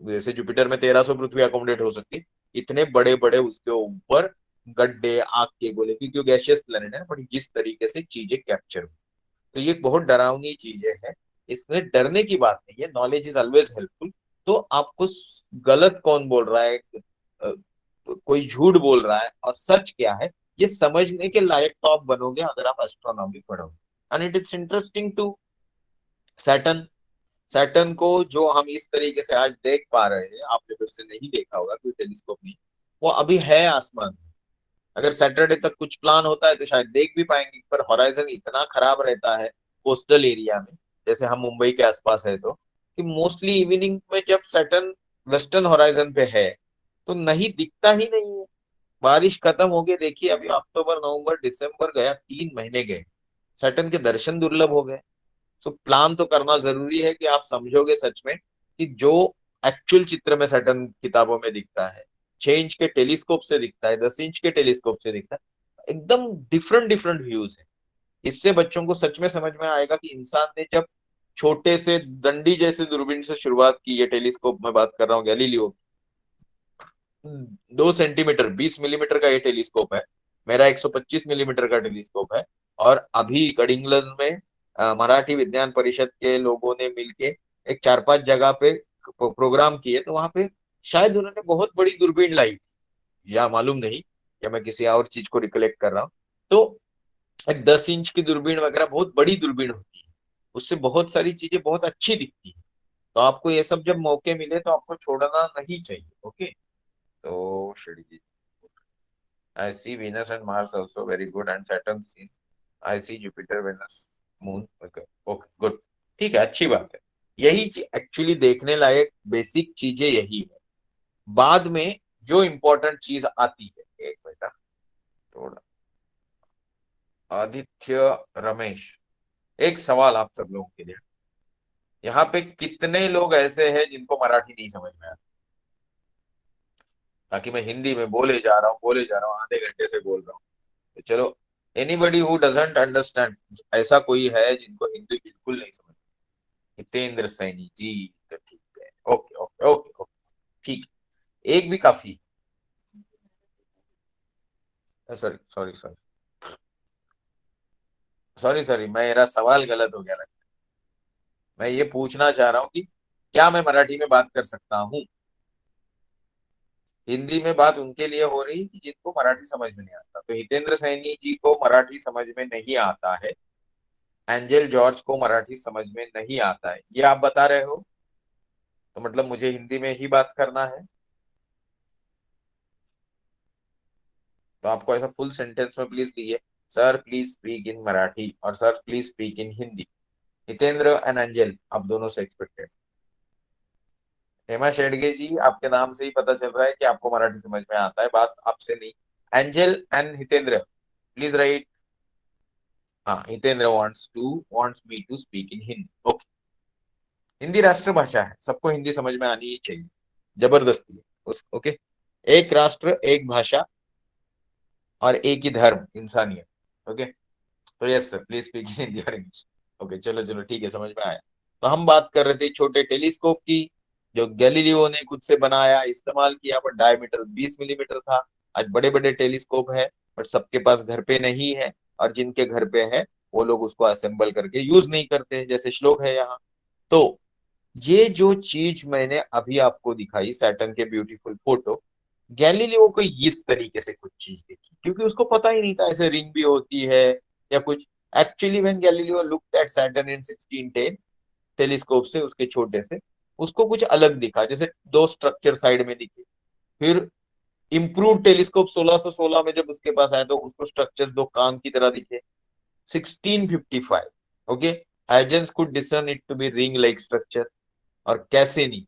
जैसे जुपिटर में 1300 पृथ्वी अकोमोडेट हो सकती है, इतने बड़े बड़े उसके ऊपर गड्ढे, आग के गोले, क्योंकि वो गैसियस प्लेनेट है, बट जिस तरीके से चीजें कैप्चर हुई, तो ये बहुत डरावनी चीजें है। इसमें डरने की बात नहीं है, नॉलेज इज ऑलवेज हेल्पफुल। तो आपको गलत कौन बोल रहा है, कोई झूठ बोल रहा है, और सच क्या है, ये समझने के लायक तो आप बनोगे अगर आप एस्ट्रोनॉमी पढ़ोगे। And it is interesting to Saturn. Saturn को जो हम इस तरीके से आज देख पा रहे हैं, आपने फिर से नहीं देखा होगा कोई टेलीस्कोप नहीं, वो अभी है आसमान में। अगर सैटरडे तक कुछ प्लान होता है तो शायद देख भी पाएंगे, पर हॉराइजन इतना खराब रहता है कोस्टल एरिया में, जैसे हम मुंबई के आसपास है, तो कि मोस्टली इवनिंग में जब सैटर्न वेस्टर्न हॉराइजन पे है तो नहीं दिखता ही नहीं है। बारिश खत्म हो गई, देखिए अभी अक्टूबर नवंबर दिसंबर गया, 3 महीने गए, सैटर्न के दर्शन दुर्लभ हो गए। सो प्लान तो करना जरूरी है कि आप समझोगे सच में कि जो एक्चुअल चित्र में सैटर्न किताबों में दिखता है, 6 इंच के टेलीस्कोप से दिखता है, 10 इंच के टेलीस्कोप से दिखता है, एकदम डिफरेंट डिफरेंट व्यूज है। इससे बच्चों को सच में समझ में आएगा कि इंसान ने जब छोटे से डंडी जैसे दूरबीन से शुरुआत की, ये टेलीस्कोप में बात कर रहा हूँ गैलीलियो, 2 सेंटीमीटर 20 मिलीमीटर का ये टेलीस्कोप है, मेरा 125 मिलीमीटर का टेलीस्कोप है, और अभी गडिंग्लज में मराठी विज्ञान परिषद के लोगों ने मिलके एक 4-5 जगह पे प्रोग्राम किए, तो वहां पे शायद उन्होंने बहुत बड़ी दूरबीन लाई थी, या मालूम नहीं, या मैं किसी और चीज को रिकलेक्ट कर रहा हूँ। तो एक 10 इंच की दूरबीन वगैरह बहुत बड़ी दूरबीन होती है, उससे बहुत सारी चीजें बहुत अच्छी दिखती है। तो आपको ये सब जब मौके मिले तो आपको छोड़ना नहीं चाहिए। ओके, तो श्रीजी, आई सी Venus and Mars also very good and Saturn seen. I see Jupiter, Venus, Moon. Okay, okay, good. ठीक है, अच्छी बात है। यही एक्चुअली देखने लायक बेसिक चीजें यही है। बाद में जो इम्पोर्टेंट चीज आती है, एक बेटा थोड़ा, आदित्य रमेश, एक सवाल आप सब लोगों के लिए, यहाँ पे कितने लोग ऐसे हैं जिनको मराठी नहीं समझ में आता? ताकि मैं हिंदी में बोले जा रहा हूँ आधे घंटे से बोल रहा हूँ, तो चलो, एनीबडी हु डजंट अंडरस्टैंड, ऐसा कोई है जिनको हिंदी बिल्कुल नहीं समझ? हितेंद्र सैनी जी, तो ठीक है, ओके ओके ओके ओके, ठीक है, एक भी काफी। Sorry sorry sorry, sorry sorry, मेरा सवाल गलत हो गया लगता है। मैं ये पूछना चाह रहा हूँ कि क्या मैं मराठी में बात कर सकता हूँ? हिंदी में बात उनके लिए हो रही कि जिनको मराठी समझ में नहीं आता। तो हितेंद्र सैनी जी को मराठी समझ में नहीं आता है, एंजल जॉर्ज को मराठी समझ में नहीं आता है, ये आप बता रहे हो? तो मतलब मुझे हिंदी में ही बात करना है? तो आपको ऐसा फुल सेंटेंस में प्लीज दिए, sir please speak in Marathi और sir please speak in Hindi. Hitendra and Angel, आप दोनों से एक्सपेक्टेड। हेमा शेडगे जी, आपके नाम से ही पता चल रहा है कि आपको मराठी समझ में आता है, बात आपसे नहीं। Angel and Hitendra, please write. हाँ, Hitendra wants me to speak in Hindi. Okay, Hindi राष्ट्रभाषा है, सबको हिंदी समझ में आनी ही चाहिए, जबरदस्ती है उस। ओके, एक राष्ट्र एक भाषा और एक ही धर्म, इंसानियत। ओके, तो yes sir, please speak in Hindi और इंग्लिश। ओके, चलो चलो, ठीक है, समझ में आया। तो हम बात कर रहे थे छोटे टेलीस्कोप की, जो गैलीलियो ने खुद से बनाया, इस्तेमाल किया, पर डायमीटर 20 मिलीमीटर था। आज बड़े बड़े टेलीस्कोप है, बट सबके पास घर पे नहीं है, और जिनके घर पे है वो लोग उसको असेंबल करके यूज नहीं करते, जैसे श्लोक है यहाँ। तो ये जो चीज मैंने अभी आपको दिखाई, सैटर्न के ब्यूटीफुल फोटो, गैलीलियो को इस तरीके से कुछ चीज देखी, क्योंकि उसको पता ही नहीं था ऐसे रिंग भी होती है या कुछ। Actually when Galileo looked at Saturn in 1610 telescope से, उसके छोटे से, उसको कुछ अलग दिखा, जैसे दो स्ट्रक्चर साइड में दिखे। फिर इम्प्रूव टेलीस्कोप 1616 में जब उसके पास आया, तो उसको स्ट्रक्चर्स दो कान की तरह दिखे। 1655, okay, Huygens could discern it to be ring like structure. और Cassini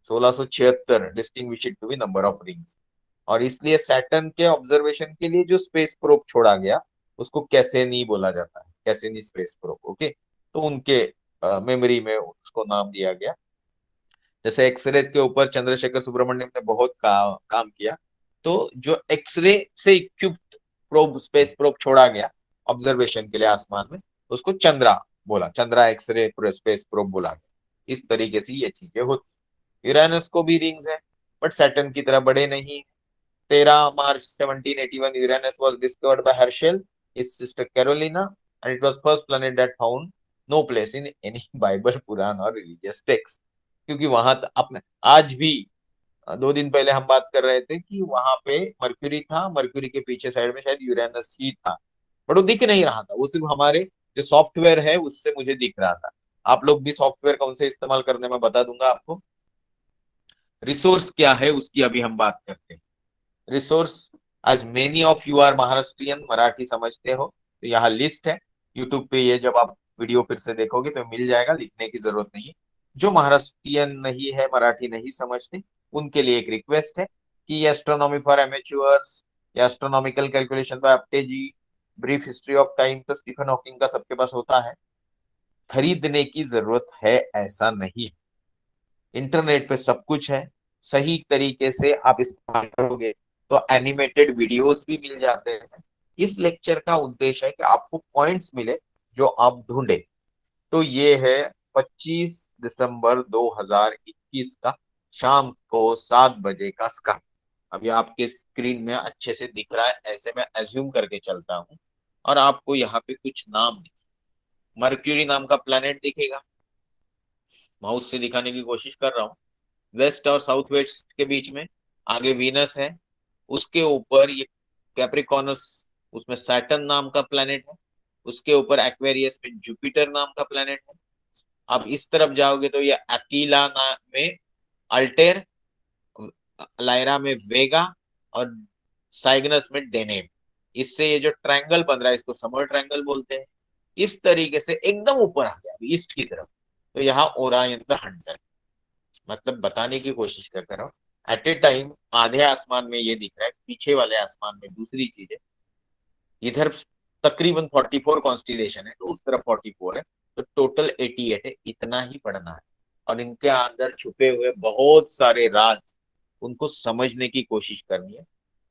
1676 distinguish it to be number of rings. और इसलिए सैटर्न के ऑब्जर्वेशन के लिए जो स्पेस प्रोब छोड़ा गया, उसको कैसेनी बोला जाता है, कैसेनी स्पेस प्रोब। ओके, तो उनके मेमोरी में उसको नाम दिया गया। जैसे एक्सरे के ऊपर चंद्रशेखर सुब्रमण्यम ने बहुत काम किया, तो जो एक्सरे से इक्विप्ड प्रोब, स्पेस प्रोब छोड़ा गया ऑब्जर्वेशन के लिए आसमान में, उसको चंद्रा बोला, चंद्रा एक्सरे स्पेस प्रोब बोला गया। इस तरीके से ये चीजें होती। यूरेनस को भी रिंग्स है, बट सैटर्न की तरह बड़े नहीं। 13 मार्च 1781 Uranus was discovered by Herschel, his sister Carolina, and it was first planet that found no place in any Bible, पुराण और religious text। क्योंकि वहां अपने आज भी 2 दिन पहले हम बात कर रहे थे कि वहां पे मर्क्यूरी था, मर्क्यूरी के पीछे साइड में शायद यूरेनस ही था, बट वो दिख नहीं रहा था, वो सिर्फ हमारे जो सॉफ्टवेयर है उससे मुझे दिख रहा था। आप लोग भी सॉफ्टवेयर कौन से इस्तेमाल करने में बता दूंगा आपको। रिसोर्स क्या है उसकी अभी हम बात करते हैं। रिसोर्स, आज many of you are Maharashtrian, Marathi समझते हो, तो यहाँ लिस्ट है यूट्यूब पे, ये जब आप वीडियो फिर से देखोगे तो मिल जाएगा, लिखने की जरूरत नहीं है। जो महाराष्ट्रियन नहीं है, मराठी नहीं समझते, उनके लिए एक रिक्वेस्ट है कि एस्ट्रोनॉमी फॉर एमेच्योर्स या astronomical calculation by Apte ji, brief history of time, तो स्टीफन हॉकिंग का सबके पास होता है। खरीदने की जरूरत है ऐसा नहीं, इंटरनेट पे सब कुछ है, सही तरीके से आप इस्तेमाल करोगे तो एनिमेटेड वीडियोस भी मिल जाते हैं। इस लेक्चर का उद्देश्य है कि आपको पॉइंट्स मिले जो आप ढूंढे। तो ये है 25 दिसंबर 2021 का शाम को 7 बजे का स्काई। अभी आपके स्क्रीन में अच्छे से दिख रहा है, ऐसे मैं एज्यूम करके चलता हूँ, और आपको यहाँ पे कुछ नाम मर्क्यूरी नाम का प्लैनेट दिखेगा, माउस से दिखाने की कोशिश कर रहा हूँ। वेस्ट और साउथ वेस्ट के बीच में आगे वीनस है, उसके ऊपर ये कैप्रिकॉनस, उसमें सैटर्न नाम का प्लैनेट है, उसके ऊपर एक्वेरियस में जुपिटर नाम का प्लैनेट है। अब इस तरफ जाओगे तो ये अकीला नाम में अल्टेर, लायरा में वेगा, और साइग्नस में डेनेम। इससे ये जो ट्रायंगल बन रहा है इसको समर ट्रायंगल बोलते हैं। इस तरीके से एकदम ऊपर आ गया ईस्ट की तरफ, तो यहाँ ओरायन द हंटर। मतलब बताने की कोशिश कर रहा हूँ, एट ए टाइम आधे आसमान में ये दिख रहा है, पीछे वाले आसमान में दूसरी चीज है। इधर तकरीबन 44 कॉन्स्टिलेशन है, तो उस तरफ 44 है, तो टोटल 88 है। इतना ही पढ़ना है, और इनके अंदर छुपे हुए बहुत सारे राज, उनको समझने की कोशिश करनी है।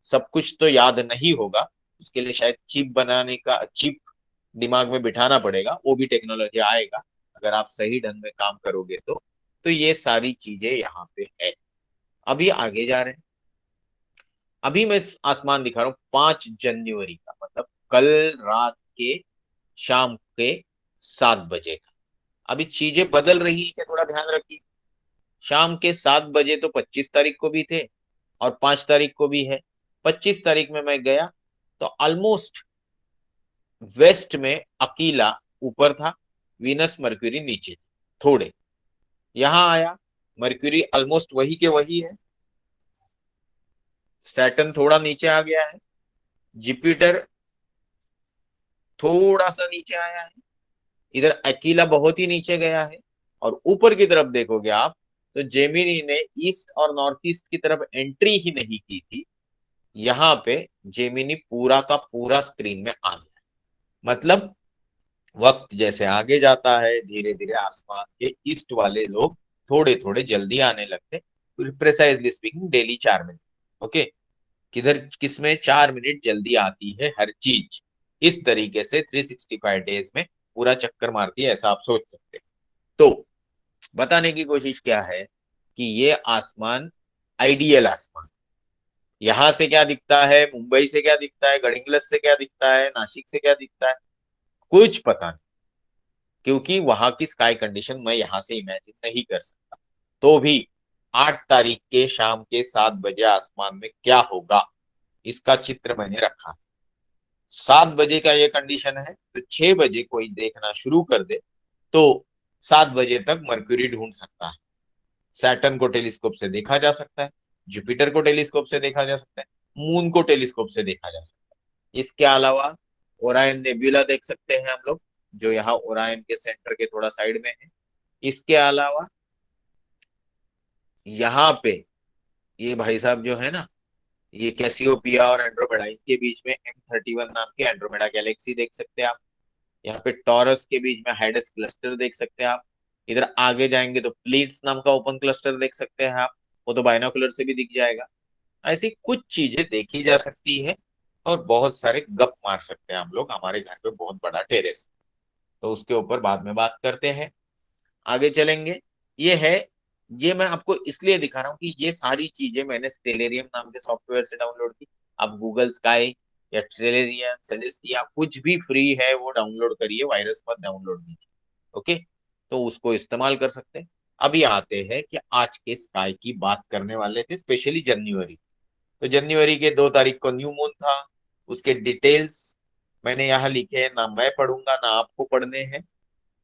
सब कुछ तो याद नहीं होगा, उसके लिए शायद चिप बनाने का, चिप दिमाग में बिठाना पड़ेगा, वो भी टेक्नोलॉजी आएगा अगर आप सही ढंग में काम करोगे तो ये सारी चीजें यहाँ पे है। अभी आगे जा रहे हैं। अभी मैं आसमान दिखा रहा हूँ 5 जनवरी का, मतलब कल रात के, शाम के 7 बजे का। अभी चीजें बदल रही है, थोड़ा ध्यान रखिए। शाम के 7 बजे तो 25 तारीख को भी थे, और 5 तारीख को भी है। 25 तारीख में मैं गया तो ऑलमोस्ट वेस्ट में अकीला ऊपर था, वीनस मर्क्यूरी नीचे थे थोड़े। यहां आया, मर्क्यूरी ऑलमोस्ट वही के वही है, सैटर्न थोड़ा नीचे आ गया है, जुपिटर थोड़ा सा नीचे आया है, इधर अकीला बहुत ही नीचे गया है। और ऊपर की तरफ देखोगे आप, तो जेमिनी ने ईस्ट और नॉर्थ ईस्ट की तरफ एंट्री ही नहीं की थी। यहाँ पे जेमिनी पूरा का पूरा स्क्रीन में आ गया। मतलब वक्त जैसे आगे जाता है, धीरे धीरे आसमान के ईस्ट वाले लोग थोड़े थोड़े जल्दी आने लगते। Precisely speaking daily 4 minute. Okay, किधर किसमें 4 मिनट जल्दी आती है हर चीज। इस तरीके से 365 डेज में पूरा चक्कर मारती है, ऐसा आप सोच सकते हैं। तो बताने की कोशिश क्या है कि ये आसमान आइडियल आसमान, यहां से क्या दिखता है, मुंबई से क्या दिखता है, गड़िंगलस से क्या दिखता है, नासिक से क्या दिखता है, कुछ पता नहीं, क्योंकि वहां की स्काई कंडीशन मैं यहां से इमेजिन नहीं कर सकता। तो भी 8 तारीख के शाम के 7 बजे आसमान में क्या होगा, इसका चित्र मैंने रखा। 7 बजे का ये कंडीशन है, तो 6 बजे कोई देखना शुरू कर दे तो 7 बजे तक मर्क्यूरी ढूंढ सकता है। सैटर्न को टेलीस्कोप से देखा जा सकता है, जुपिटर को टेलीस्कोप से देखा जा सकता है, मून को टेलीस्कोप से देखा जा सकता है। इसके अलावा ओरायन नेब्यूला देख सकते हैं हम लोग, जो यहाँ ओरायन के सेंटर के थोड़ा साइड में है। इसके अलावा यहाँ पे ये भाई साहब जो है ना, ये कैसियोपिया और एंड्रोमेडा, इनके बीच में M31 नाम की एंड्रोमेडा गैलेक्सी देख सकते हैं आप। यहाँ पे टॉरस के बीच में हाइडस क्लस्टर देख सकते हैं आप। इधर आगे जाएंगे तो प्लीट्स नाम का ओपन क्लस्टर देख सकते हैं आप, वो तो बाइनोकुलर से भी दिख जाएगा। ऐसी कुछ चीजें देखी जा सकती है, और बहुत सारे गप मार सकते हैं हम लोग। हमारे घर पे बहुत बड़ा टेरेस, तो उसके ऊपर बाद में बात करते हैं, आगे चलेंगे। ये है, ये मैं आपको इसलिए दिखा रहा हूँ कि ये सारी चीजें मैंने स्टेलेरियम नाम के सॉफ्टवेयर से डाउनलोड की। आप गूगल स्काई या स्टेलेरियम सेलेस्टिया कुछ भी फ्री है वो डाउनलोड करिए, वायरस पर डाउनलोड कीजिए। ओके, तो उसको इस्तेमाल कर सकते हैं। अभी आते हैं कि आज के स्काई की बात करने वाले थे, स्पेशली जनवरी। तो जनवरी के 2 तारीख को न्यू मून था। उसके डिटेल्स मैंने यहाँ लिखे हैं, ना मैं पढ़ूंगा ना आपको पढ़ने हैं।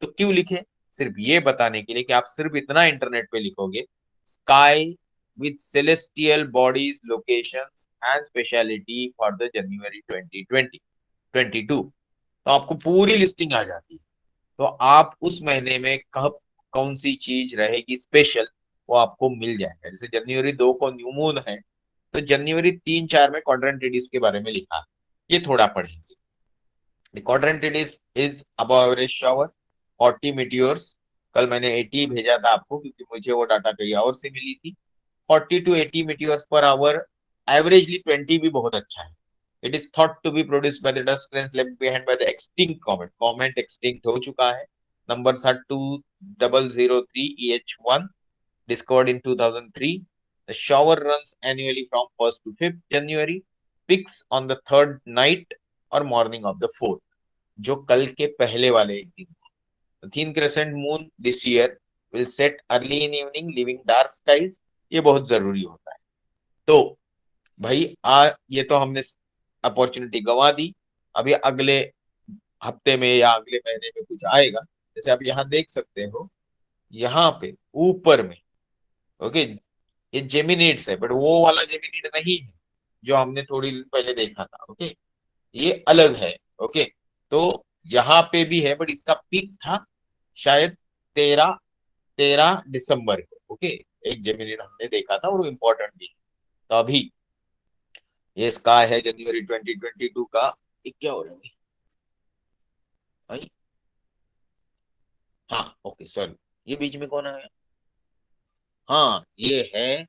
तो क्यों लिखे, सिर्फ ये बताने के लिए कि आप सिर्फ इतना इंटरनेट पे लिखोगे, sky with celestial bodies locations and speciality for the January 2022, तो आपको पूरी लिस्टिंग आ जाती है। तो आप उस महीने में कब कौन सी चीज रहेगी स्पेशल, वो आपको मिल जाएगा। जैसे जनवरी 2 को न्यू मून है, तो जनवरी 3, 4 में क्वाड्रेंटिडीज के बारे में लिखा, ये थोड़ा पढ़ेंगे। The quadrantidis is above average shower, 40 meteors। कल मैंने 80 भेजा था आपको, क्योंकि मुझे वो डाटा कहीं और से मिली थी। 40 to 80 meteors per hour, averagely 20 भी बहुत अच्छा है। It is thought to be produced by the dust grains left behind by the extinct comet. Comet extinct हो चुका है। नंबर था 2003 EH1, discovered in 2003। The shower runs annually from 1st to 5th January, peaks on the third night और morning of the fourth, जो कल के पहले वाले एक दिन। Thin crescent moon this year will set early in evening leaving dark skies, ये बहुत जरूरी होता है। तो भाई ये तो हमने अपॉर्चुनिटी गंवा दी। अभी अगले हफ्ते में या अगले महीने में कुछ आएगा। जैसे आप यहाँ देख सकते हो, यहाँ पे ऊपर में, ओके, ये जेमिनिड्स है, बट वो वाला जेमिनिड नहीं है जो हमने थोड़ी दिन पहले देखा था। ओके, ये अलग है। ओके, तो यहाँ पे भी है, बट इसका पीक था शायद 13 दिसंबर को। ओके, एक जेमिनिड हमने देखा था और वो इम्पोर्टेंट भी है। तो अभी ये स्काई है जनवरी 2022 का। ये क्या हो रहा है भाई? हाँ, ओके, सॉरी, ये बीच में कौन आया? हाँ, ये है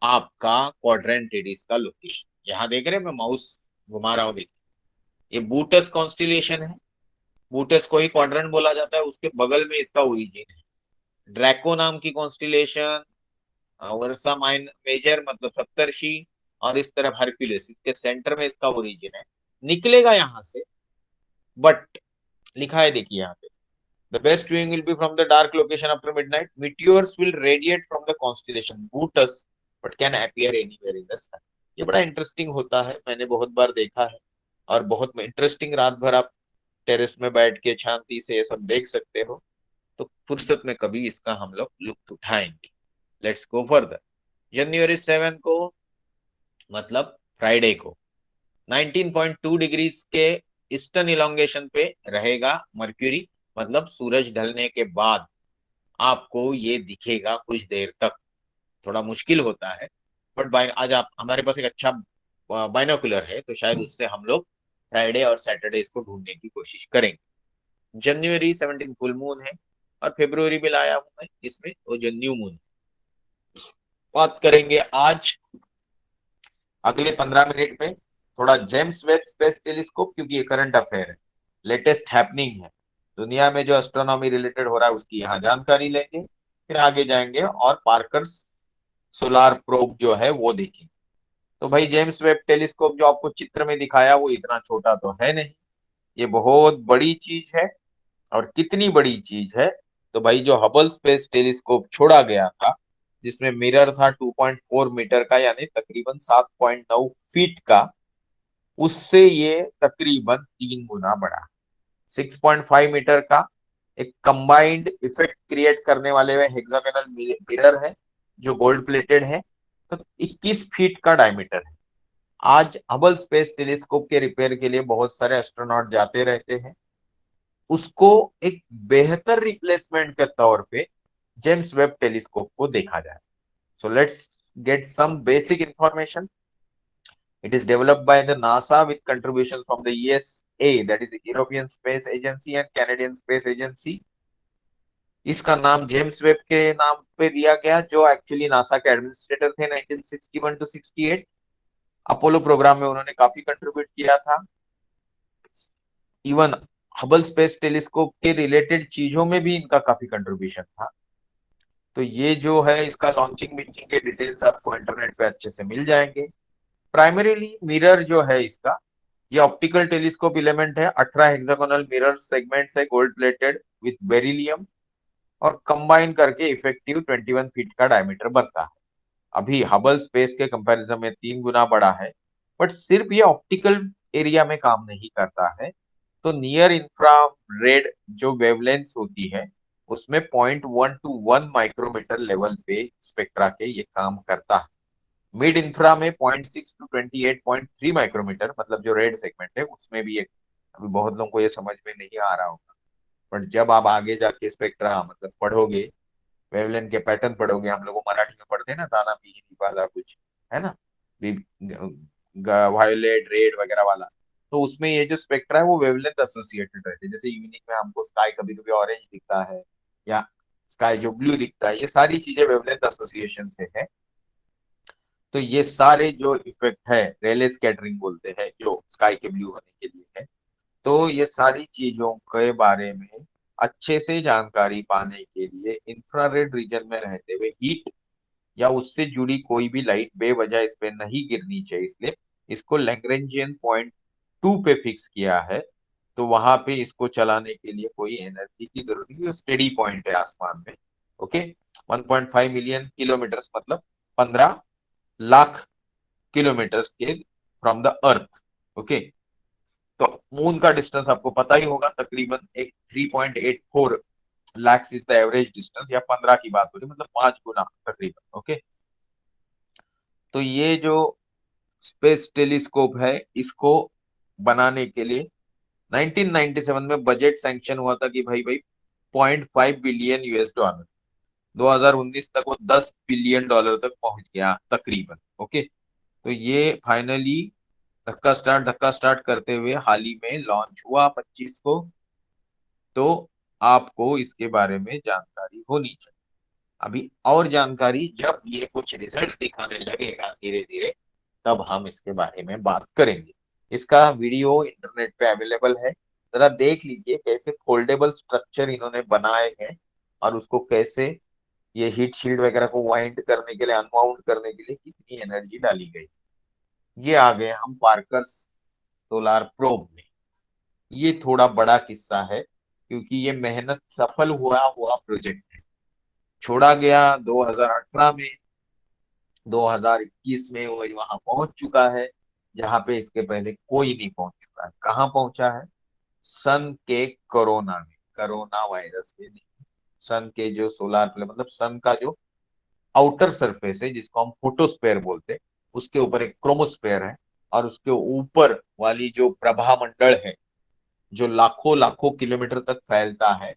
आपका क्वाड्रेंट टेडिस का लोकेशन। यहाँ देख रहे हैं, मैं माउस घुमा रहा हूँ, देखिए, ये बूटस कॉन्स्टिलेशन है। बूटस को ही क्वाड्रेंट बोला जाता है, उसके बगल में इसका ओरिजिन है। ड्रैको नाम की कॉन्स्टिलेशन, वर्सा माइन मेजर मतलब सप्तर्षि, और इस तरफ हरक्यूलिस, इसके सेंटर में इसका ओरिजिन है। निकलेगा यहाँ से, बट लिखा है देखिए यहाँ पे, the best viewing will be from the dark location after midnight. Meteors will radiate from the constellation Bootes, but can appear anywhere in the sky. ये बड़ा इंटरेस्टिंग होता है, मैंने बहुत बार देखा है, और बहुत इंटरेस्टिंग। रात भर आप टेरेस में बैठ के शांति से ये सब देख सकते हो। तो फुर्सत में कभी इसका हम लोग लुत्फ उठाएंगे। Let's go further. जनवरी 7 को, मतलब फ्राइडे को, 19.2 डिग्रीज के ईस्टर्न इलोंगेशन पे रहेगा मर्क्यूरी। मतलब सूरज ढलने के बाद आपको ये दिखेगा कुछ देर तक। थोड़ा मुश्किल होता है, बट आज आप हमारे पास एक अच्छा बाइनोकुलर है, तो शायद उससे हम लोग फ्राइडे और सैटरडे इसको ढूंढने की कोशिश करेंगे। जनवरी 17 फुल मून है, और फेब्रुवरी में लाया हूं मैं इसमें वो जो न्यू मून। बात करेंगे आज अगले 15 मिनट में थोड़ा जेम्स वेब स्पेस टेलीस्कोप, क्योंकि ये करंट अफेयर है, लेटेस्ट हैपनिंग है दुनिया में जो एस्ट्रोनॉमी रिलेटेड हो रहा है, उसकी यहाँ जानकारी लेंगे। फिर आगे जाएंगे और पार्कर्स सोलार प्रोब जो है वो देखेंगे। तो भाई, जेम्स वेब टेलीस्कोप जो आपको चित्र में दिखाया वो इतना छोटा तो है नहीं, ये बहुत बड़ी चीज है। और कितनी बड़ी चीज है, तो भाई जो हबल स्पेस टेलीस्कोप छोड़ा गया था, जिसमें मिरर था 2.4 मीटर का, यानी तकरीबन 7.9 फीट का, उससे ये तकरीबन 3 गुना बड़ा। 6.5 मीटर का एक कंबाइंड इफेक्ट क्रिएट करने वाले में हेक्सागोनल मिरर है, जो गोल्ड प्लेटेड है। तो 21 फीट का डायमीटर है। आज हबल स्पेस टेलीस्कोप के रिपेयर के लिए बहुत सारे एस्ट्रोनॉट जाते रहते हैं। उसको एक बेहतर रिप्लेसमेंट के तौर पे जेम्स वेब टेलीस्कोप को देखा जाए। So let's get some basic information. It is developed by the NASA with contributions from the ESA, that is the European Space Agency, and Canadian Space Agency. इसका नाम James Webb के नाम पे दिया गया, जो एक्चुअली नासा के administrator थे 1961 टू 68। अपोलो प्रोग्राम में उन्होंने काफी कंट्रीब्यूट किया था। इवन हबल स्पेस टेलीस्कोप के रिलेटेड चीजों में भी इनका काफी कंट्रीब्यूशन था। तो ये जो है, इसका लॉन्चिंग मीटिंग के डिटेल्स आपको इंटरनेट पे अच्छे से मिल जाएंगे। प्राइमरीली मिरर जो है इसका, ये ऑप्टिकल टेलीस्कोप इलेमेंट है। 18 हेक्सागोनल मिरर सेगमेंट्स है, गोल्ड प्लेटेड विथ बेरिलियम, और कंबाइन करके इफेक्टिव 21 फीट का डायमीटर बनता है। अभी हबल स्पेस के कंपैरिजन में 3 गुना बड़ा है। बट सिर्फ ये ऑप्टिकल एरिया में काम नहीं करता है, तो नियर इंफ्रारेड जो वेवलेंथ होती है, उसमें 0.1 to 1 माइक्रोमीटर लेवल पे स्पेक्ट्रा के ये काम करता है। मिड इंफ्रा में 0.6 to 28.3 माइक्रोमीटर, मतलब जो रेड सेगमेंट है उसमें भी एक, अभी बहुत लोगों को ये समझ में नहीं आ रहा होगा, बट जब आप आगे जाके स्पेक्ट्रा मतलब पढ़ोगे, वेवलेंथ के पैटर्न पढ़ोगे, हम लोग मराठी में पढ़ते हैं ना, दाना पीली वाला कुछ, है ना, वायोलेट रेड वगैरह वाला, तो उसमें ये जो स्पेक्ट्रा है वो वेवलेंथ एसोसिएटेड रहते हैं। जैसे इवनिंग में हमको स्काई कभी कभी ऑरेंज दिखता है, या स्काई जो ब्लू दिखता है, ये सारी चीजें वेवलेंथ एसोसिएशन से है। तो ये सारे जो इफेक्ट है, रेले स्कैटरिंग बोलते हैं, जो स्काई के ब्लू होने के लिए है। तो ये सारी चीजों के बारे में अच्छे से जानकारी पाने के लिए इंफ्रारेड रीजन में रहते हुए हीट या उससे जुड़ी कोई भी लाइट बेवजह इस पे नहीं गिरनी चाहिए, इसलिए इसको लैग्रेंजियन पॉइंट 2 पे फिक्स किया है। तो वहां पे इसको चलाने के लिए कोई एनर्जी की जरूरत नहीं, स्टेडी पॉइंट है आसमान में। ओके, 1.5 मिलियन किलोमीटर मतलब 15 लाख किलोमीटर के फ्रॉम द अर्थ। ओके, तो मून का डिस्टेंस आपको पता ही होगा, तकरीबन एक 3.84 lakh is the average distance, या 15 की बात हो रही मतलब 5 गुना तकरीबन। ओके, तो ये जो स्पेस टेलीस्कोप है, इसको बनाने के लिए 1997 में बजट सैंक्शन हुआ था कि भाई भाई 0.5 बिलियन US डॉलर। 2019 तक वो 10 बिलियन डॉलर तक पहुंच गया तकरीबन। ओके, तो ये फाइनली धक्का स्टार्ट करते हुए हाल ही में लॉन्च हुआ 25 को। तो आपको इसके बारे में जानकारी होनी चाहिए। अभी और जानकारी जब ये कुछ रिजल्ट्स दिखाने लगेगा धीरे धीरे, तब हम इसके बारे में बात करेंगे। इसका वीडियो इंटरनेट पे अवेलेबल है, जरा देख लीजिए कैसे फोल्डेबल स्ट्रक्चर इन्होंने बनाए हैं, और उसको कैसे ये हीट शील्ड वगैरह को वाइंड करने के लिए, अनवाउंड करने के लिए कितनी एनर्जी डाली गई। ये आ गए हम पार्कर सोलार प्रोब में। ये थोड़ा बड़ा किस्सा है, क्योंकि ये मेहनत सफल हुआ हुआ प्रोजेक्ट है। छोड़ा गया 2018 में, 2021 में वो वहां पहुंच चुका है जहां पे इसके पहले कोई नहीं पहुंच चुका है। कहाँ पहुंचा है? सन के कोरोना में, कोरोना वायरस के नहीं, सन के जो सोलार प्लेट मतलब सन का जो आउटर सरफेस है, जिसको हम फोटोस्फेयर बोलते हैं, उसके ऊपर एक क्रोमोस्फेयर है, और उसके ऊपर वाली जो प्रभा मंडल है, जो लाखों लाखों किलोमीटर तक फैलता है,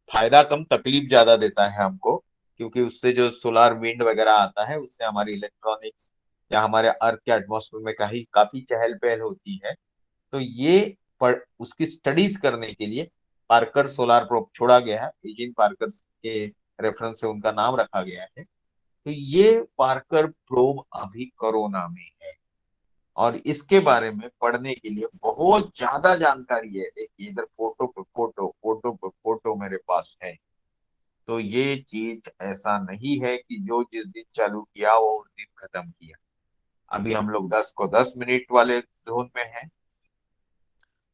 फायदा कम तकलीफ ज्यादा देता है हमको, क्योंकि उससे जो सोलार विंड वगैरह आता है, उससे हमारी इलेक्ट्रॉनिक्स या हमारे अर्थ के एटमॉस्फेयर में कहीं काफी चहल पहल होती है। तो ये उसकी स्टडीज करने के लिए पार्कर सोलार प्रोब छोड़ा गया है। एजिन पार्कर के रेफरेंस से उनका नाम रखा गया है। तो ये पार्कर प्रोब अभी कोरोना में है, और इसके बारे में पढ़ने के लिए बहुत ज्यादा जानकारी है। देखिए इधर फोटो पे फोटो, फोटो पे फोटो मेरे पास है। तो ये चीज ऐसा नहीं है कि जो जिस दिन चालू किया वो उस दिन खत्म किया। अभी हम लोग 10 को 10 मिनट वाले जोन में हैं।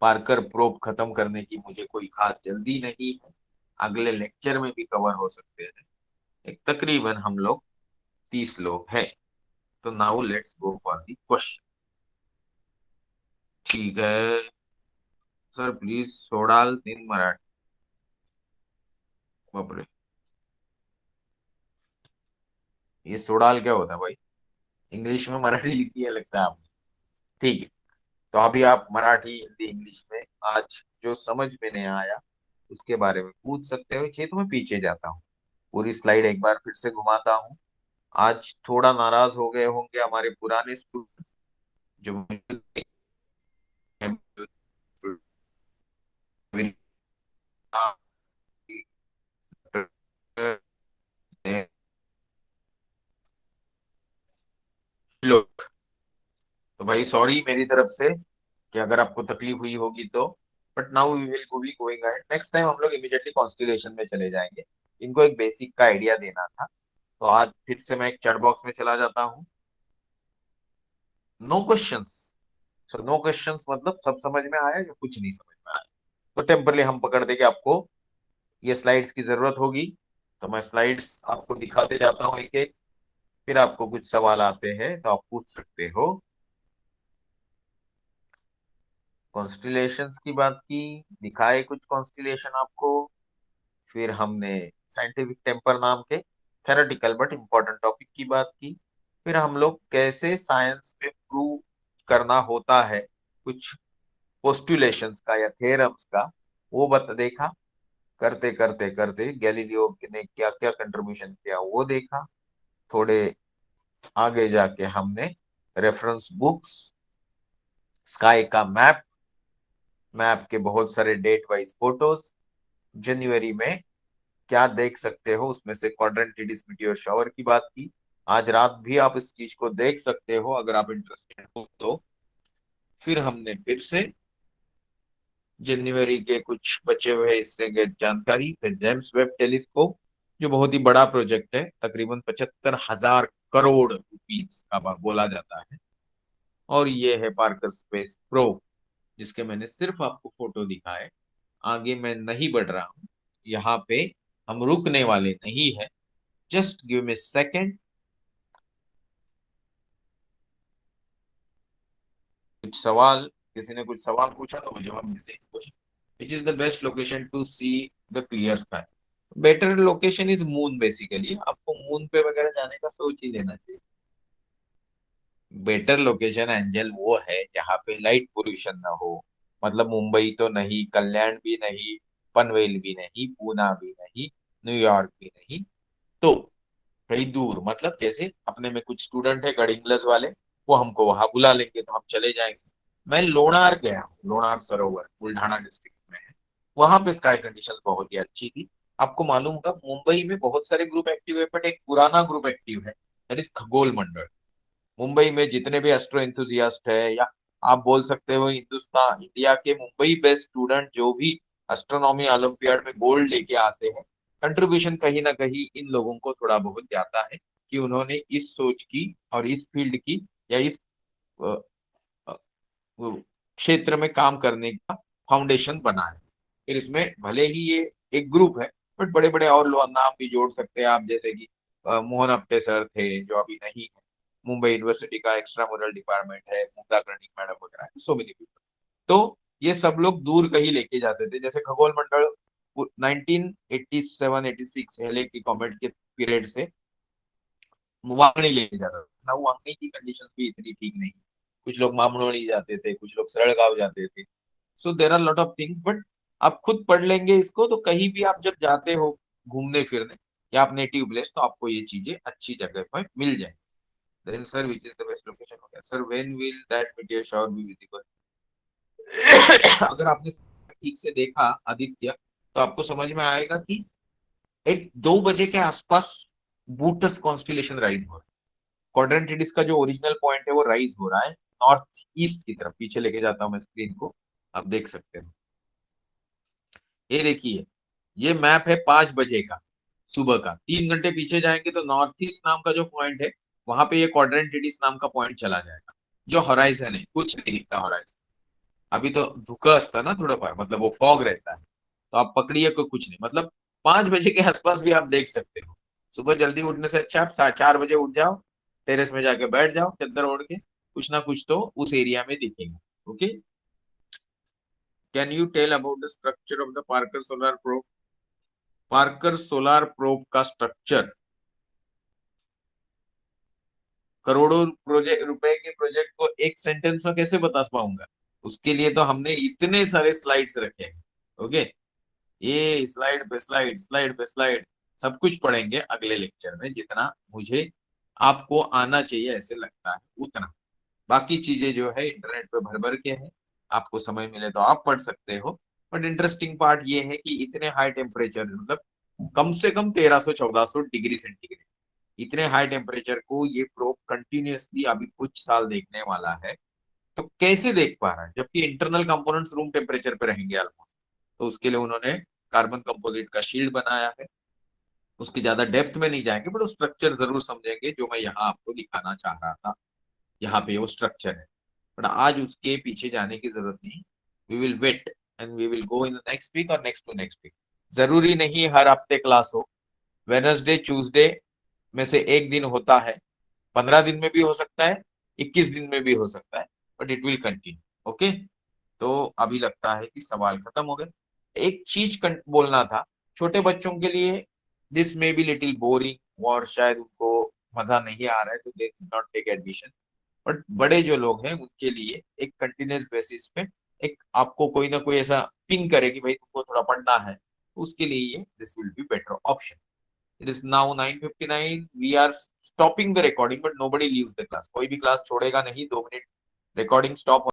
पार्कर प्रोब खत्म करने की मुझे कोई खास जल्दी नहीं है, अगले लेक्चर में भी कवर हो सकते हैं। एक तकरीबन हम लोग 30 लोग हैं। तो now let's go for the question. ठीक है सर, प्लीज सोडाल तीन मराठी। बापरे, ये सोडाल क्या होता है भाई? इंग्लिश में मराठी लिखी है लगता है आपने। ठीक है, तो अभी आप मराठी हिंदी इंग्लिश में आज जो समझ में नहीं आया उसके बारे में पूछ सकते हो। तो मैं पीछे जाता हूँ, पूरी स्लाइड एक बार फिर से घुमाता हूँ। आज थोड़ा नाराज हो गए होंगे हमारे पुराने स्टूडेंट जो लोग, तो भाई सॉरी मेरी तरफ से कि अगर आपको तकलीफ हुई होगी तो। But now we will be going ahead, next time हम लोग इमीडिएटली कॉन्स्टिलेशन में चले जाएंगे। इनको एक बेसिक का आइडिया देना था। तो आज फिर से मैं एक चैट बॉक्स में चला जाता हूँ। No questions. So no questions मतलब सब समझ में आया या कुछ नहीं समझ में आया? तो टेम्परली हम पकड़ दे कि आपको ये स्लाइड्स की जरूरत होगी। तो मैं स्लाइड्स आपको दिखाते जाता हूँ एक एक, फिर आपको कुछ सवाल आते हैं तो आप पूछ सकते हो। कॉन्स्टिलेशंस की बात की, दिखाए कुछ कॉन्स्टिलेशन आपको। फिर हमने साइंटिफिक टेम्पर नाम के थेरेटिकल बट इम्पोर्टेंट टॉपिक की बात की। फिर हम लोग कैसे साइंस में प्रूव करना होता है कुछ पोस्टुलेशंस का या थ्योरम्स का, वो बता देखा। करते करते करते गैलीलियो ने क्या क्या कंट्रीब्यूशन किया वो देखा। थोड़े आगे जाके हमने रेफरेंस बुक्स, स्काई का मैप, मैप के बहुत सारे डेट वाइज फोटोज, जनवरी में क्या देख सकते हो उसमें से क्वाड्रेंटिडिस मीटियोर शावर की बात की। आज रात भी आप इस चीज को देख सकते हो अगर आप इंटरेस्टेड हो तो। फिर हमने फिर से जनवरी के कुछ बचे हुए हिस्से के जानकारी, फिर जेम्स वेब टेलीस्कोप जो बहुत ही बड़ा प्रोजेक्ट है, तकरीबन 75,000 करोड़ रुपीस का बोला जाता है। और ये है पार्कर स्पेस प्रो। जिसके मैंने सिर्फ आपको फोटो दिखाए। आगे मैं नहीं बढ़ रहा हूँ, यहाँ पे हम रुकने वाले नहीं है। Just give me second. कुछ सवाल, किसी ने कुछ सवाल पूछा तो मैं जवाब देते हैं। Which is the best location to see the clear sky? Better location is moon. Basically आपको मून पे वगैरह जाने का सोच ही लेना चाहिए। बेटर लोकेशन एंजल वो है जहाँ पे लाइट पोल्यूशन ना हो। मतलब मुंबई तो नहीं, कल्याण भी नहीं, पनवेल भी नहीं, पूना भी नहीं, न्यूयॉर्क भी नहीं। तो कहीं दूर, मतलब जैसे अपने में कुछ स्टूडेंट है गढ़िंग्लज वाले, वो हमको वहां बुला लेंगे तो हम चले जाएंगे। मैं लोनार गया हूँ, लोनार सरोवर बुल्ढाना डिस्ट्रिक्ट में है। वहां पे स्काई कंडीशन बहुत ही अच्छी थी। आपको मालूम होगा मुंबई में बहुत सारे ग्रुप एक्टिव है, बट एक पुराना ग्रुप एक्टिव है, दैट इज खगोल मंडल। मुंबई में जितने भी एस्ट्रो एंथुजियास्ट है, या आप बोल सकते हो हिंदुस्तान इंडिया के मुंबई बेस्ड स्टूडेंट जो भी एस्ट्रोनॉमी ओलंपियाड में गोल्ड लेके आते हैं, कंट्रीब्यूशन कहीं ना कहीं इन लोगों को थोड़ा बहुत जाता है कि उन्होंने इस सोच की और इस फील्ड की या इस अ, अ, क्षेत्र में काम करने का फाउंडेशन बना है। फिर इसमें भले ही ये एक ग्रुप है, बट बड़े बड़े और लोग नाम भी जोड़ सकते हैं आप, जैसे कि मोहन अप्टे सर थे जो अभी नहीं है। मुंबई यूनिवर्सिटी का एक्स्ट्रा मोरल डिपार्टमेंट है, मुग्धा कर्णिक मैडम वगैरह, सो मेनी पीपल। तो ये सब लोग दूर कहीं लेके जाते थे। जैसे खगोल मंडल 1987-86 हेले की कॉमेट के पीरियड से वांगणी लेके जाता था ना। वांगणी की कंडीशन भी इतनी ठीक नहीं। कुछ लोग मामनोली जाते थे, कुछ लोग सरड़गांव जाते थे। So there are lot of things, but आप खुद पढ़ लेंगे इसको तो कहीं भी आप जब जाते हो घूमने फिरने या आप नेटिव प्लेस, तो आपको ये चीजें अच्छी जगह पर मिल जाए। Then sir which is the best location हो गया sir, when will that meteor shower be visible? अगर आपने ठीक से देखा आदित्य, तो आपको समझ में आएगा कि एक 2 बजे के आसपास बूटस कॉन्स्टिलेशन राइज हो रहा है। क्वाड्रेंटिडिस का जो ओरिजिनल पॉइंट है वो राइज हो रहा है नॉर्थ ईस्ट की तरफ। पीछे लेके जाता हूँ मैं स्क्रीन को, आप देख सकते हो। ये देखिए, ये मैप है 5 बजे का, सुबह का। 3 घंटे पीछे जाएंगे तो नॉर्थ ईस्ट नाम का जो पॉइंट है, वहां पे ये क्वाड्रेंटिडिस नाम का पॉइंट चला जाएगा। जो हॉराइजन है, कुछ नहीं दिखता हॉराइजन। अभी तो धुकस था ना थोड़ा सा, मतलब वो फॉग रहता है, तो आप पकड़िए को कुछ नहीं। मतलब 5 बजे के आसपास भी आप देख सकते हो। सुबह जल्दी उठने से अच्छा आप 4:30 बजे उठ जाओ, टेरेस में जाके बैठ जाओ चादर ओढ़ के, कुछ ना कुछ तो उस एरिया में दिखेगा। Okay, can you tell about the structure of the Parker solar probe? Parker solar probe का स्ट्रक्चर, करोड़ों प्रोजेक्ट रुपए के प्रोजेक्ट को एक सेंटेंस में कैसे बता पाऊंगा? उसके लिए तो हमने इतने सारे स्लाइड्स रखे हैं। ओके, ये स्लाइड पे स्लाइड, स्लाइड पे स्लाइड, सब कुछ पढ़ेंगे अगले लेक्चर में, जितना मुझे आपको आना चाहिए ऐसे लगता है उतना। बाकी चीजें जो है इंटरनेट पे भर भर के हैं, आपको समय मिले तो आप पढ़ सकते हो। बट इंटरेस्टिंग पार्ट ये है कि इतने हाई टेम्परेचर, मतलब कम से कम 1300-1400 डिग्री सेंटीग्रेड, इतने हाई टेम्परेचर को ये प्रोब कंटिन्यूअसली अभी कुछ साल देखने वाला है। तो कैसे देख पा रहा है जबकि इंटरनल कंपोनेंट्स रूम टेम्परेचर पे रहेंगे ऑलमोस्ट? तो उसके लिए उन्होंने कार्बन कंपोजिट का शील्ड बनाया है। उसकी ज्यादा डेप्थ में नहीं जाएंगे, बट वो स्ट्रक्चर जरूर समझेंगे जो मैं यहाँ आपको दिखाना चाह रहा था। यहाँ पे वो स्ट्रक्चर है, बट आज उसके पीछे जाने की जरूरत नहीं। We will wait and we will go in next week और नेक्स्ट टू नेक्स्ट वीक। जरूरी नहीं हर हफ्ते क्लास हो। वेनसडे ट्यूसडे में से एक दिन होता है, 15 दिन में भी हो सकता है, 21 दिन में भी हो सकता है, but it will continue. Okay, तो अभी लगता है कि सवाल खत्म हो गए। एक चीज बोलना था, छोटे बच्चों के लिए this may be little boring और शायद उनको मजा नहीं आ रहा है, तो they not take admission. But बड़े जो लोग हैं उनके लिए एक कंटिन्यूस बेसिस पे एक आपको कोई ना कोई ऐसा पिन करे कि भाई तुमको थोड़ा पढ़ना है, तो उसके लिए ये this will be better option. It is now 9:59, we are stopping the recording but nobody leaves the class. कोई भी क्लास छोड़ेगा नहीं, 2 मिनट रिकॉर्डिंग स्टॉप